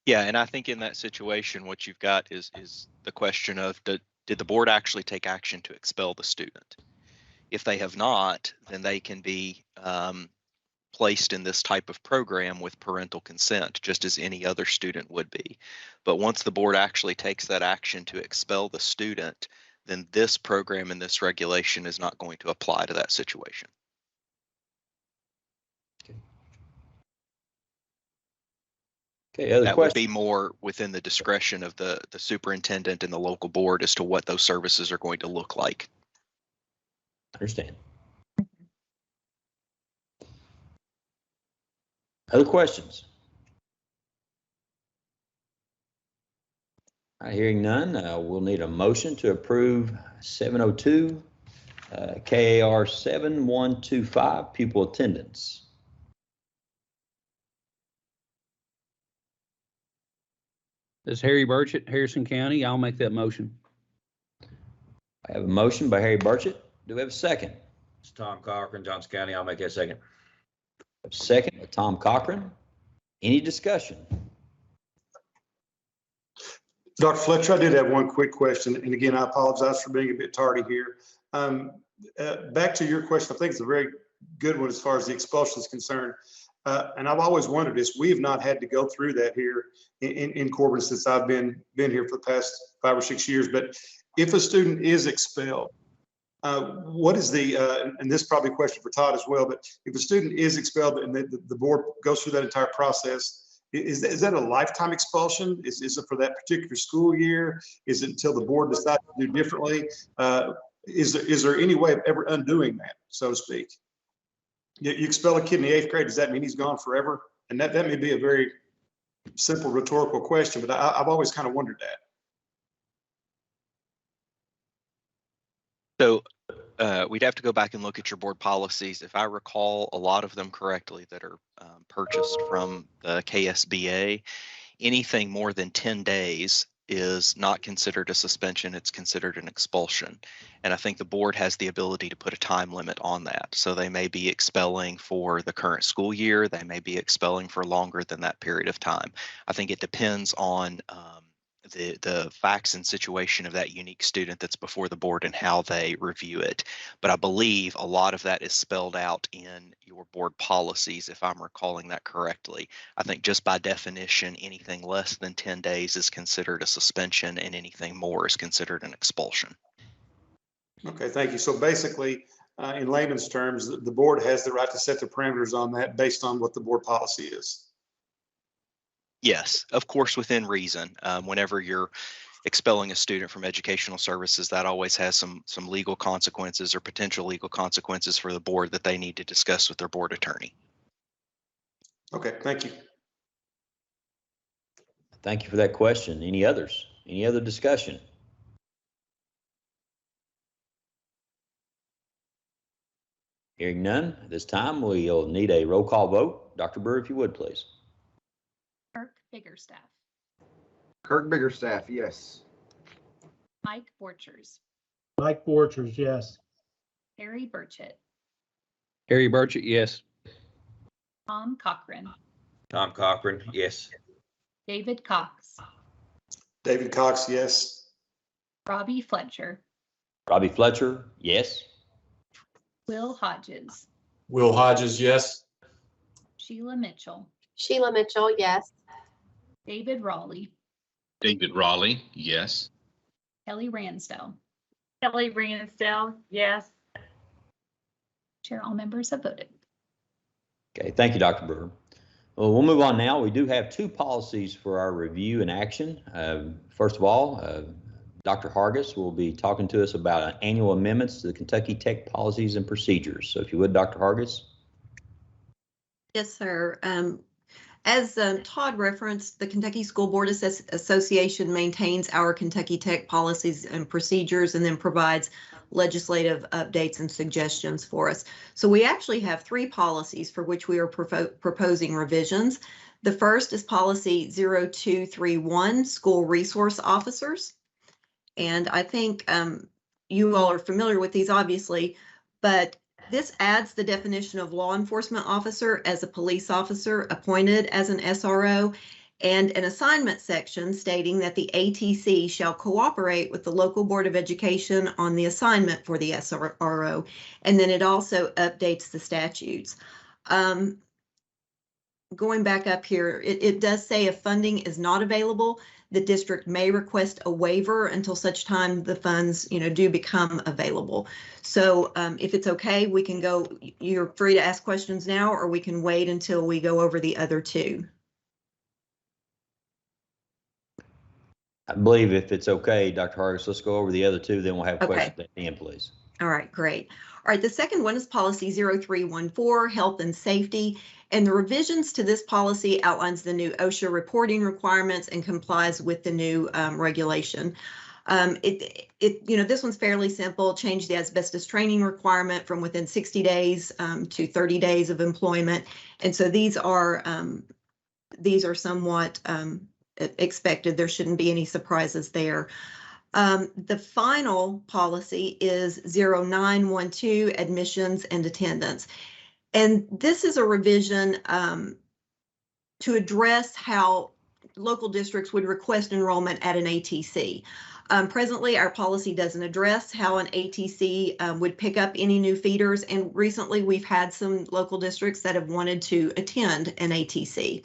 Yeah, and I think in that situation, what you've got is the question of did the board actually take action to expel the student? If they have not, then they can be placed in this type of program with parental consent, just as any other student would be. But once the board actually takes that action to expel the student, then this program and this regulation is not going to apply to that situation. Okay, other that questions? would be more within the discretion of the superintendent and the local board as to what those services are going to look like. Understand. Other questions? All right, hearing none, we'll need a motion to approve 702 KAR 7125 pupil attendance. This is Harry Burchett, Harrison County. I'll make that motion. I have a motion by Harry Burchett. Do we have a second? It's Tom Cochran, Johnson County. I'll make that second. A second by Tom Cochran. Any discussion? Dr. Fletcher, I did have one quick question. And again, I apologize for being a bit tardy here. Back to your question, I think it's a very good one as far as the expulsion is concerned. And I've always wondered this, we have not had to go through that here in Corbin since I've been here for the past 5 or 6 years. But if a student is expelled, what is the, and this is probably a question for Todd as well, but if a student is expelled and the board goes through that entire process, is that a lifetime expulsion? Is it for that particular school year? Is it until the board decides to do differently? Is there any way of ever undoing that, so to speak? You expel a kid in the 8th grade, does that mean he's gone forever? And that may be a very simple rhetorical question, but I've always kind of wondered that. So we'd have to go back and look at your board policies. If I recall a lot of them correctly that are purchased from the KSBA, anything more than 10 days is not considered a suspension, it's considered an expulsion. And I think the board has the ability to put a time limit on that. So they may be expelling for the current school year, they may be expelling for longer than that period of time. I think it depends on the facts and situation of that unique student that's before the board and how they review it. But I believe a lot of that is spelled out in your board policies, if I'm recalling that correctly. I think just by definition, anything less than 10 days is considered a suspension and anything more is considered an expulsion. Okay, thank you. So basically, in layman's terms, the board has the right to set the parameters on that based on what the board policy is. Yes, of course, within reason. Whenever you're expelling a student from educational services, that always has some legal consequences or potential legal consequences for the board that they need to discuss with their board attorney. Okay, thank you. Thank you for that question. Any others? Any other discussion? Hearing none, at this time we'll need a roll call vote. Dr. Brewer, if you would, please. Kirk Biggerstaff. Kirk Biggerstaff, yes. Mike Borchers. Mike Borchers, yes. Harry Burchett. Harry Burchett, yes. Tom Cochran. Tom Cochran, yes. David Cox. David Cox, yes. Robbie Fletcher. Robbie Fletcher, yes. Will Hodges. Will Hodges, yes. Sheila Mitchell. Sheila Mitchell, yes. David Raleigh, David Raleigh, yes. Kelly Ransdell. Kelly Ransdell, yes. Chair, all members have voted. Okay, thank you, Dr. Brewer. Well, we'll move on now. We do have two policies for our review and action. First of all, Dr. Hargis will be talking to us about annual amendments to the Kentucky Tech policies and procedures. So if you would, Dr. Hargis. Yes, sir. As Todd referenced, the Kentucky School Board Association maintains our Kentucky Tech policies and procedures and then provides legislative updates and suggestions for us. So we actually have three policies for which we are proposing revisions. The first is policy 0231, school resource officers. And I think you all are familiar with these, obviously, but this adds the definition of law enforcement officer as a police officer appointed as an SRO, and an assignment section stating that the ATC shall cooperate with the local Board of Education on the assignment for the SRO. And then it also updates the statutes. Going back up here, it does say if funding is not available, the district may request a waiver until such time the funds, do become available. So if it's okay, we can go, you're free to ask questions now, or we can wait until we go over the other two. I believe if it's okay, Dr. Hargis, let's go over the other two, then we'll have Okay. questions at the end, please. All right, great. All right, the second one is policy 0314, health and safety. And the revisions to this policy outlines the new Osha reporting requirements and complies with the new regulation. This one's fairly simple. Change the asbestos training requirement from within 60 days to 30 days of employment. And so these are somewhat expected. There shouldn't be any surprises there. The final policy is 0912, admissions and attendance. And this is a revision to address how local districts would request enrollment at an ATC. Presently, our policy doesn't address how an ATC would pick up any new feeders, and recently we've had some local districts that have wanted to attend an ATC.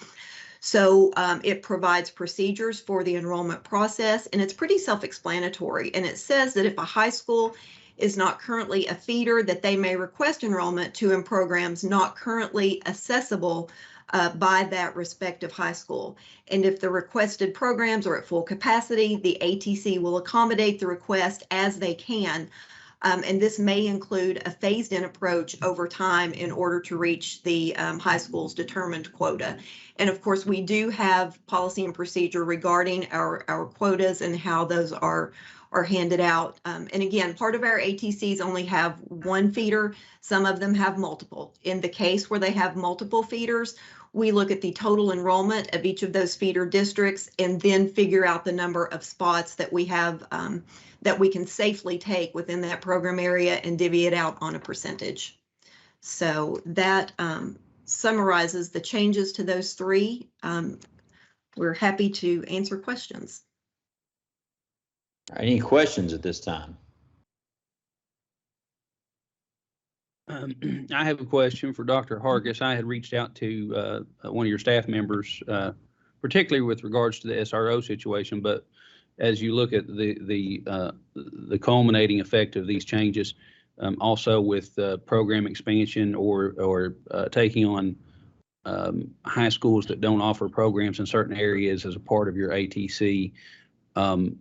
So it provides procedures for the enrollment process, and it's pretty self-explanatory. And it says that if a high school is not currently a feeder, that they may request enrollment to in programs not currently accessible by that respective high school. And if the requested programs are at full capacity, the ATC will accommodate the request as they can. And this may include a phased-in approach over time in order to reach the high school's determined quota. And of course, we do have policy and procedure regarding our quotas and how those are handed out. And again, part of our ATCs only have one feeder. Some of them have multiple. In the case where they have multiple feeders, we look at the total enrollment of each of those feeder districts and then figure out the number of spots that we have that we can safely take within that program area and divvy it out on a percentage. So that summarizes the changes to those three. We're happy to answer questions. All right, any questions at this time? I have a question for Dr. Hargis. I had reached out to one of your staff members, particularly with regards to the SRO situation, but as you look at the culminating effect of these changes, also with program expansion or taking on high schools that don't offer programs in certain areas as a part of your ATC, I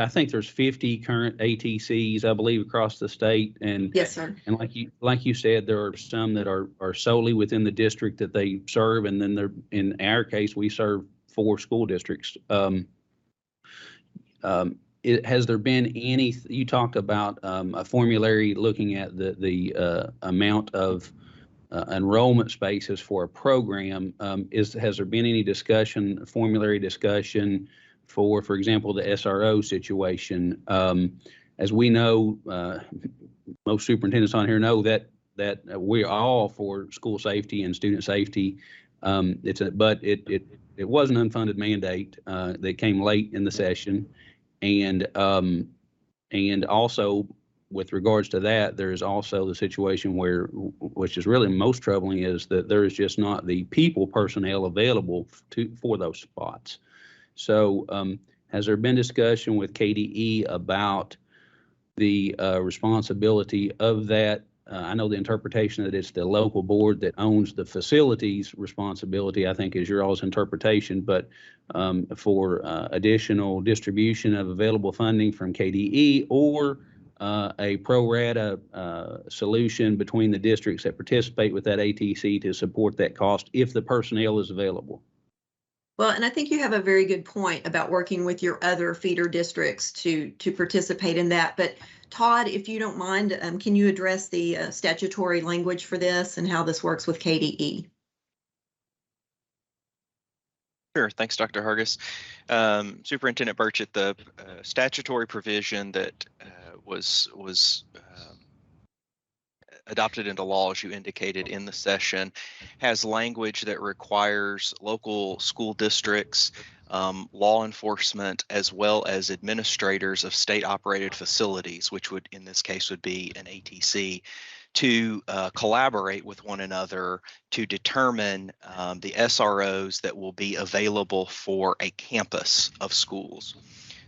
think there's 50 current ATCs, I believe, across the state. And yes, sir. And like you said, there are some that are solely within the district that they serve. And then in our case, we serve 4 school districts. Has there been any, you talked about a formulary looking at the amount of enrollment spaces for a program. Has there been any discussion, formulary discussion for example, the SRO situation? As we know, most superintendents on here know that we're all for school safety and student safety. But it was an unfunded mandate that came late in the session, and also with regards to that, there is also the situation where, which is really most troubling, is that there is just not the personnel available for those spots. So has there been discussion with KDE about the responsibility of that? I know the interpretation that it's the local board that owns the facilities responsibility, I think, is your all's interpretation, but for additional distribution of available funding from KDE or a pro rata solution between the districts that participate with that ATC to support that cost if the personnel is available. Well, and I think you have a very good point about working with your other feeder districts to participate in that. But Todd, if you don't mind, can you address the statutory language for this and how this works with KDE? Sure. Thanks, Dr. Hargis. Superintendent Burchett, the statutory provision that was adopted into law, as you indicated in the session, has language that requires local school districts, law enforcement, as well as administrators of state-operated facilities, which would, in this case, would be an ATC, to collaborate with one another to determine the SROs that will be available for a campus of schools.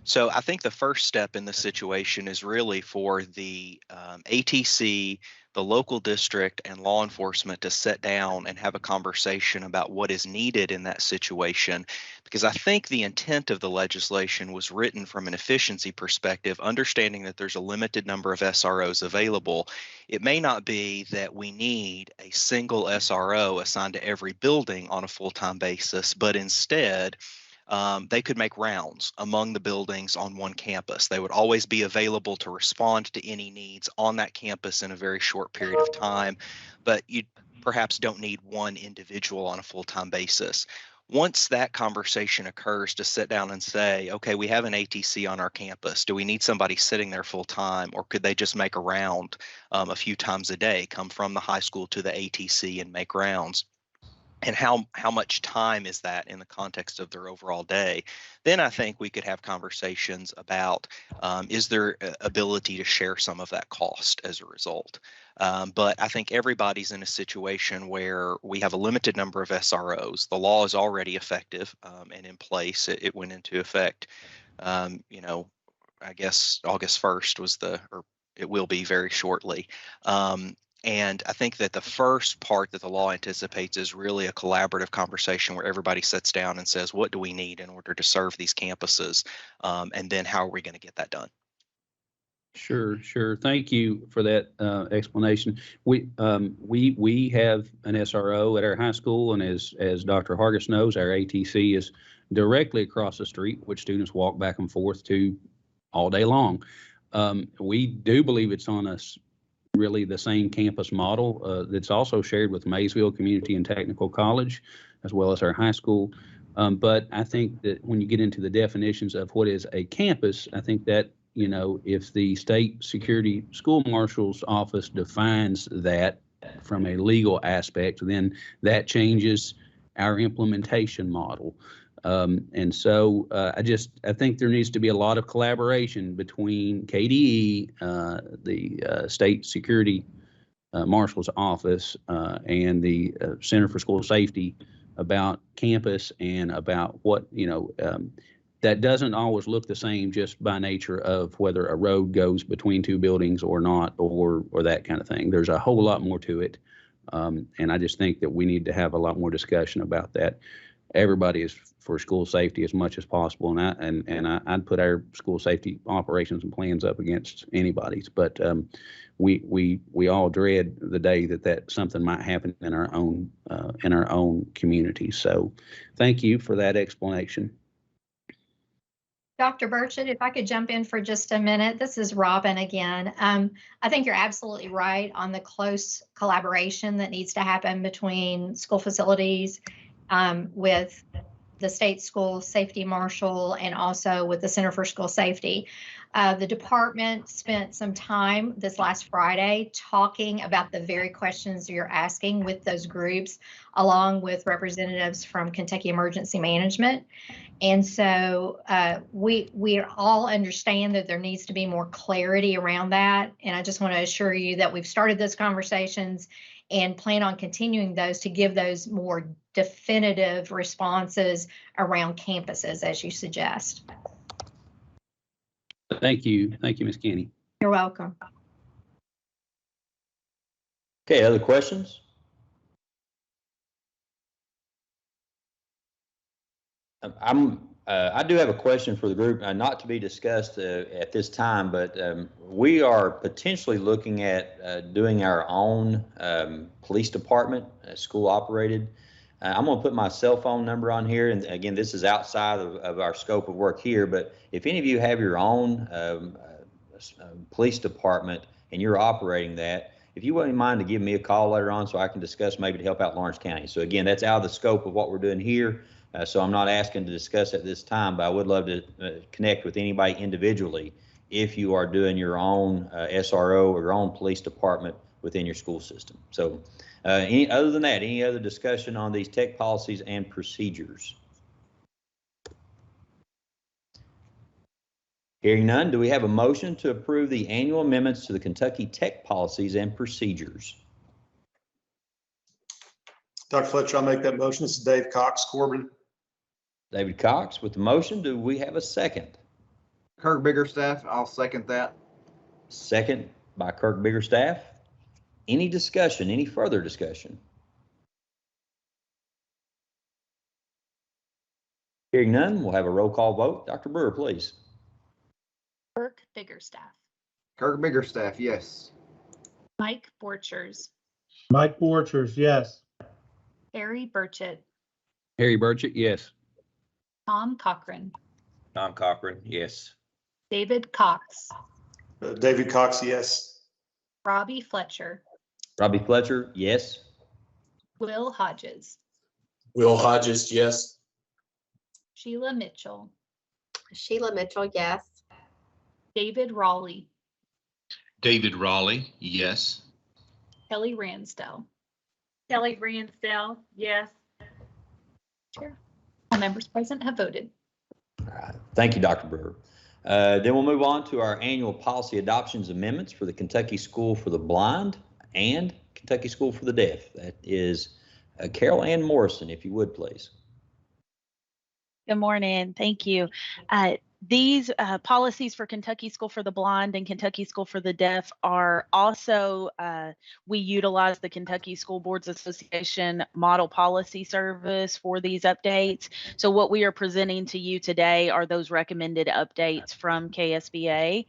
So I think the first step in this situation is really for the ATC, the local district, and law enforcement to sit down and have a conversation about what is needed in that situation. Because I think the intent of the legislation was written from an efficiency perspective, understanding that there's a limited number of SROs available. It may not be that we need a single SRO assigned to every building on a full-time basis, but instead, they could make rounds among the buildings on one campus. They would always be available to respond to any needs on that campus in a very short period of time, but you perhaps don't need one individual on a full-time basis. Once that conversation occurs, to sit down and say, okay, we have an ATC on our campus. Do we need somebody sitting there full-time, or could they just make a round a few times a day, come from the high school to the ATC and make rounds? And how much time is that in the context of their overall day? Then I think we could have conversations about, is there ability to share some of that cost as a result? But I think everybody's in a situation where we have a limited number of SROs. The law is already effective and in place. It went into effect, I guess August 1st or it will be very shortly. And I think that the first part that the law anticipates is really a collaborative conversation where everybody sits down and says, what do we need in order to serve these campuses? And then how are we going to get that done? Sure. Thank you for that explanation. We have an SRO at our high school, and as Dr. Hargis knows, our ATC is directly across the street, which students walk back and forth to all day long. We do believe it's on us really the same campus model that's also shared with Maysville Community and Technical College, as well as our high school. But I think that when you get into the definitions of what is a campus, I think that, if the state security school marshal's office defines that from a legal aspect, then that changes our implementation model. And so I think there needs to be a lot of collaboration between KDE, the state security marshal's office, and the Center for School Safety about campus and about what, that doesn't always look the same just by nature of whether a road goes between two buildings or not, or that kind of thing. There's a whole lot more to it. And I just think that we need to have a lot more discussion about that. Everybody is for school safety as much as possible, and I'd put our school safety operations and plans up against anybody's. But we all dread the day that something might happen in our own community. So, thank you for that explanation. Dr. Burchett, if I could jump in for just a minute. This is Robin again. I think you're absolutely right on the close collaboration that needs to happen between school facilities with the state school safety marshal and also with the Center for School Safety. The department spent some time this last Friday talking about the very questions you're asking with those groups, along with representatives from Kentucky Emergency Management. And so we all understand that there needs to be more clarity around that. And I just want to assure you that we've started those conversations and plan on continuing those to give those more definitive responses around campuses, as you suggest. Thank you. Thank you, Ms. Kenny. You're welcome. Okay, other questions? I do have a question for the group, not to be discussed at this time, but we are potentially looking at doing our own police department, school operated. I'm going to put my cell phone number on here. And again, this is outside of our scope of work here, but if any of you have your own police department and you're operating that, if you wouldn't mind to give me a call later on so I can discuss maybe to help out Lawrence County. So again, that's out of the scope of what we're doing here. So I'm not asking to discuss at this time, but I would love to connect with anybody individually if you are doing your own SRO or your own police department within your school system. So other than that, any other discussion on these tech policies and procedures? Hearing none, do we have a motion to approve the annual amendments to the Kentucky tech policies and procedures? Dr. Fletcher, I'll make that motion. This is Dave Cox, Corbin. David Cox with the motion. Do we have a second? Kirk Biggerstaff, I'll second that. Second by Kirk Biggerstaff. Any discussion, any further discussion? Hearing none, we'll have a roll call vote. Dr. Brewer, please. Kirk Biggerstaff. Kirk Biggerstaff, yes. Mike Borchers. Mike Borchers, yes. Harry Burchett. Harry Burchett, yes. Tom Cochran. Tom Cochran, yes. David Cox. David Cox, yes. Robbie Fletcher. Robbie Fletcher, yes. Will Hodges. Will Hodges, yes. Sheila Mitchell. Sheila Mitchell, yes. David Raleigh. David Raleigh, yes. Kelly Ransdell. Kelly Ransdell, yes. Chair. All members present have voted. All right. Thank you, Dr. Brewer. Then we'll move on to our annual policy adoptions amendments for the Kentucky School for the Blind and Kentucky School for the Deaf. That is Carol Ann Morrison, if you would, please. Good morning. Thank you. These policies for Kentucky School for the Blind and Kentucky School for the Deaf are also, we utilize the Kentucky School Boards Association model policy service for these updates. So what we are presenting to you today are those recommended updates from KSBA.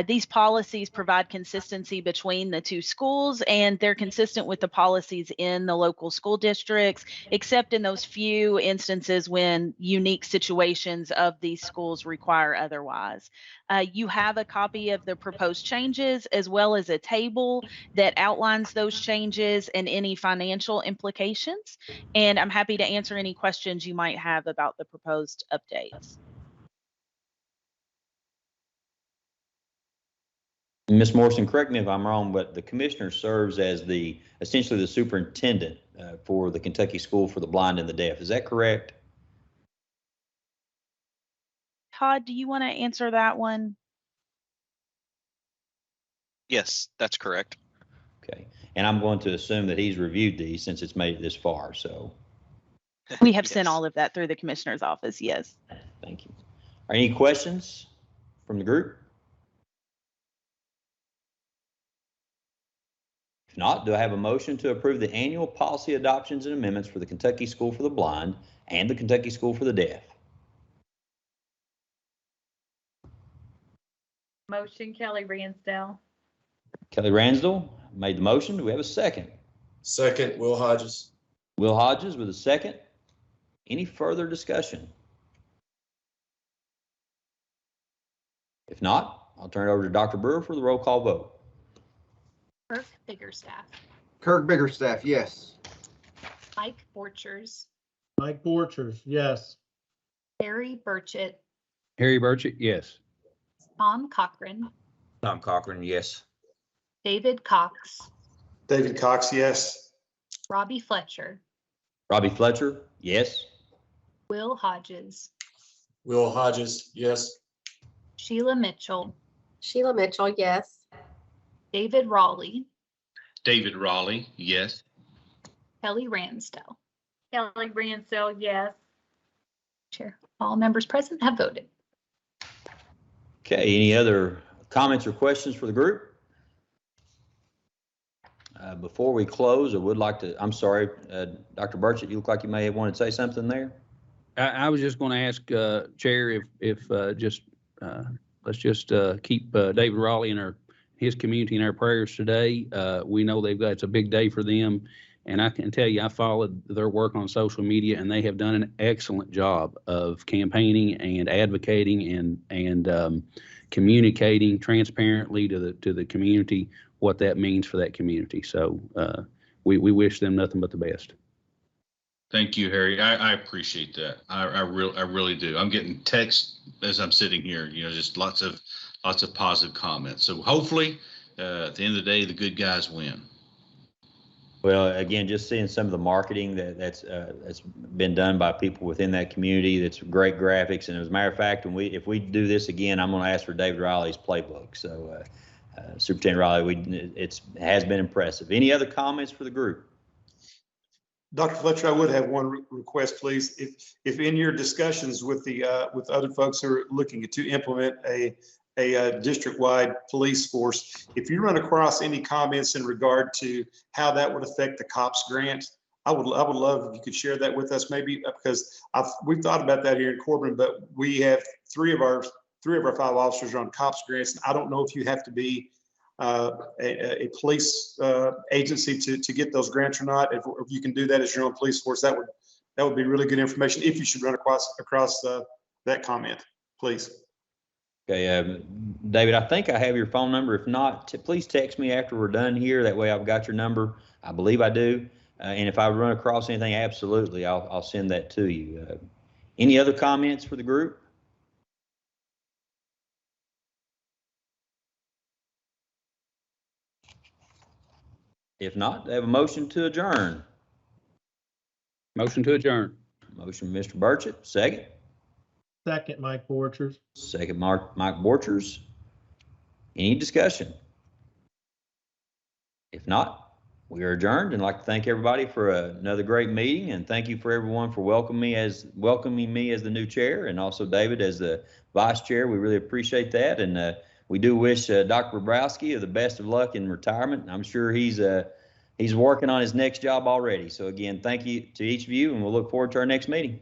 These policies provide consistency between the two schools, and they're consistent with the policies in the local school districts, except in those few instances when unique situations of these schools require otherwise. You have a copy of the proposed changes as well as a table that outlines those changes and any financial implications. And I'm happy to answer any questions you might have about the proposed updates. Ms. Morrison, correct me if I'm wrong, but the commissioner serves as essentially the superintendent for the Kentucky School for the Blind and the Deaf. Is that correct? Todd, do you want to answer that one? Yes, that's correct. Okay. And I'm going to assume that he's reviewed these since it's made it this far. So we have sent all of that through the commissioner's office. Yes. Thank you. Are any questions from the group? If not, do I have a motion to approve the annual policy adoptions and amendments for the Kentucky School for the Blind and the Kentucky School for the Deaf? Motion, Kelly Ransdell. Kelly Ransdell made the motion. Do we have a second? Second, Will Hodges. Will Hodges with a second. Any further discussion? If not, I'll turn it over to Dr. Brewer for the roll call vote. Kirk Biggerstaff. Kirk Biggerstaff, yes. Mike Borchers. Mike Borchers, yes. Harry Burchett. Harry Burchett, yes. Tom Cochran, Tom Cochran, yes. David Cox, David Cox, yes. Robbie Fletcher, Robbie Fletcher, yes. Will Hodges, Will Hodges, yes. Sheila Mitchell, Sheila Mitchell, yes. David Raleigh, David Raleigh, yes. Kelly Ransdell. Kelly Ransdell, yes. Chair, all members present have voted. Okay, any other comments or questions for the group? Before we close, I would like to, I'm sorry, Dr. Burchett, you look like you may have wanted to say something there. I was just going to ask, Chair, if let's just keep David Raleigh and his community in our prayers today. We know it's a big day for them. And I can tell you, I followed their work on social media, and they have done an excellent job of campaigning and advocating and communicating transparently to the community what that means for that community. So we wish them nothing but the best. Thank you, Harry. I appreciate that. I really do. I'm getting texts as I'm sitting here, just lots of positive comments. So hopefully at the end of the day, the good guys win. Well, again, just seeing some of the marketing that's been done by people within that community, that's great graphics. And as a matter of fact, if we do this again, I'm going to ask for David Riley's playbook. So Superintendent Riley, it has been impressive. Any other comments for the group? Dr. Fletcher, I would have one request, please. If in your discussions with other folks who are looking to implement a district-wide police force, if you run across any comments in regard to how that would affect the COPS grant, I would love if you could share that with us, maybe, because we've thought about that here in Corbin, but we have three of our 5 officers are on COPS grants. And I don't know if you have to be a police agency to get those grants or not. If you can do that as your own police force, that would be really good information if you should run across that comment, please. Okay, David, I think I have your phone number. If not, please text me after we're done here. That way I've got your number. I believe I do. And if I run across anything, absolutely, I'll send that to you. Any other comments for the group? If not, I have a motion to adjourn. Motion to adjourn. Motion, Mr. Burchett, second. Second, Mike Borchers. Second, Mike Borchers. Any discussion? If not, we are adjourned, and I'd like to thank everybody for another great meeting, and thank you for everyone for welcoming me as the new chair, and also David as the vice chair. We really appreciate that, and we do wish Dr. Bobrowski the best of luck in retirement. I'm sure he's working on his next job already. So again, thank you to each of you, and we'll look forward to our next meeting.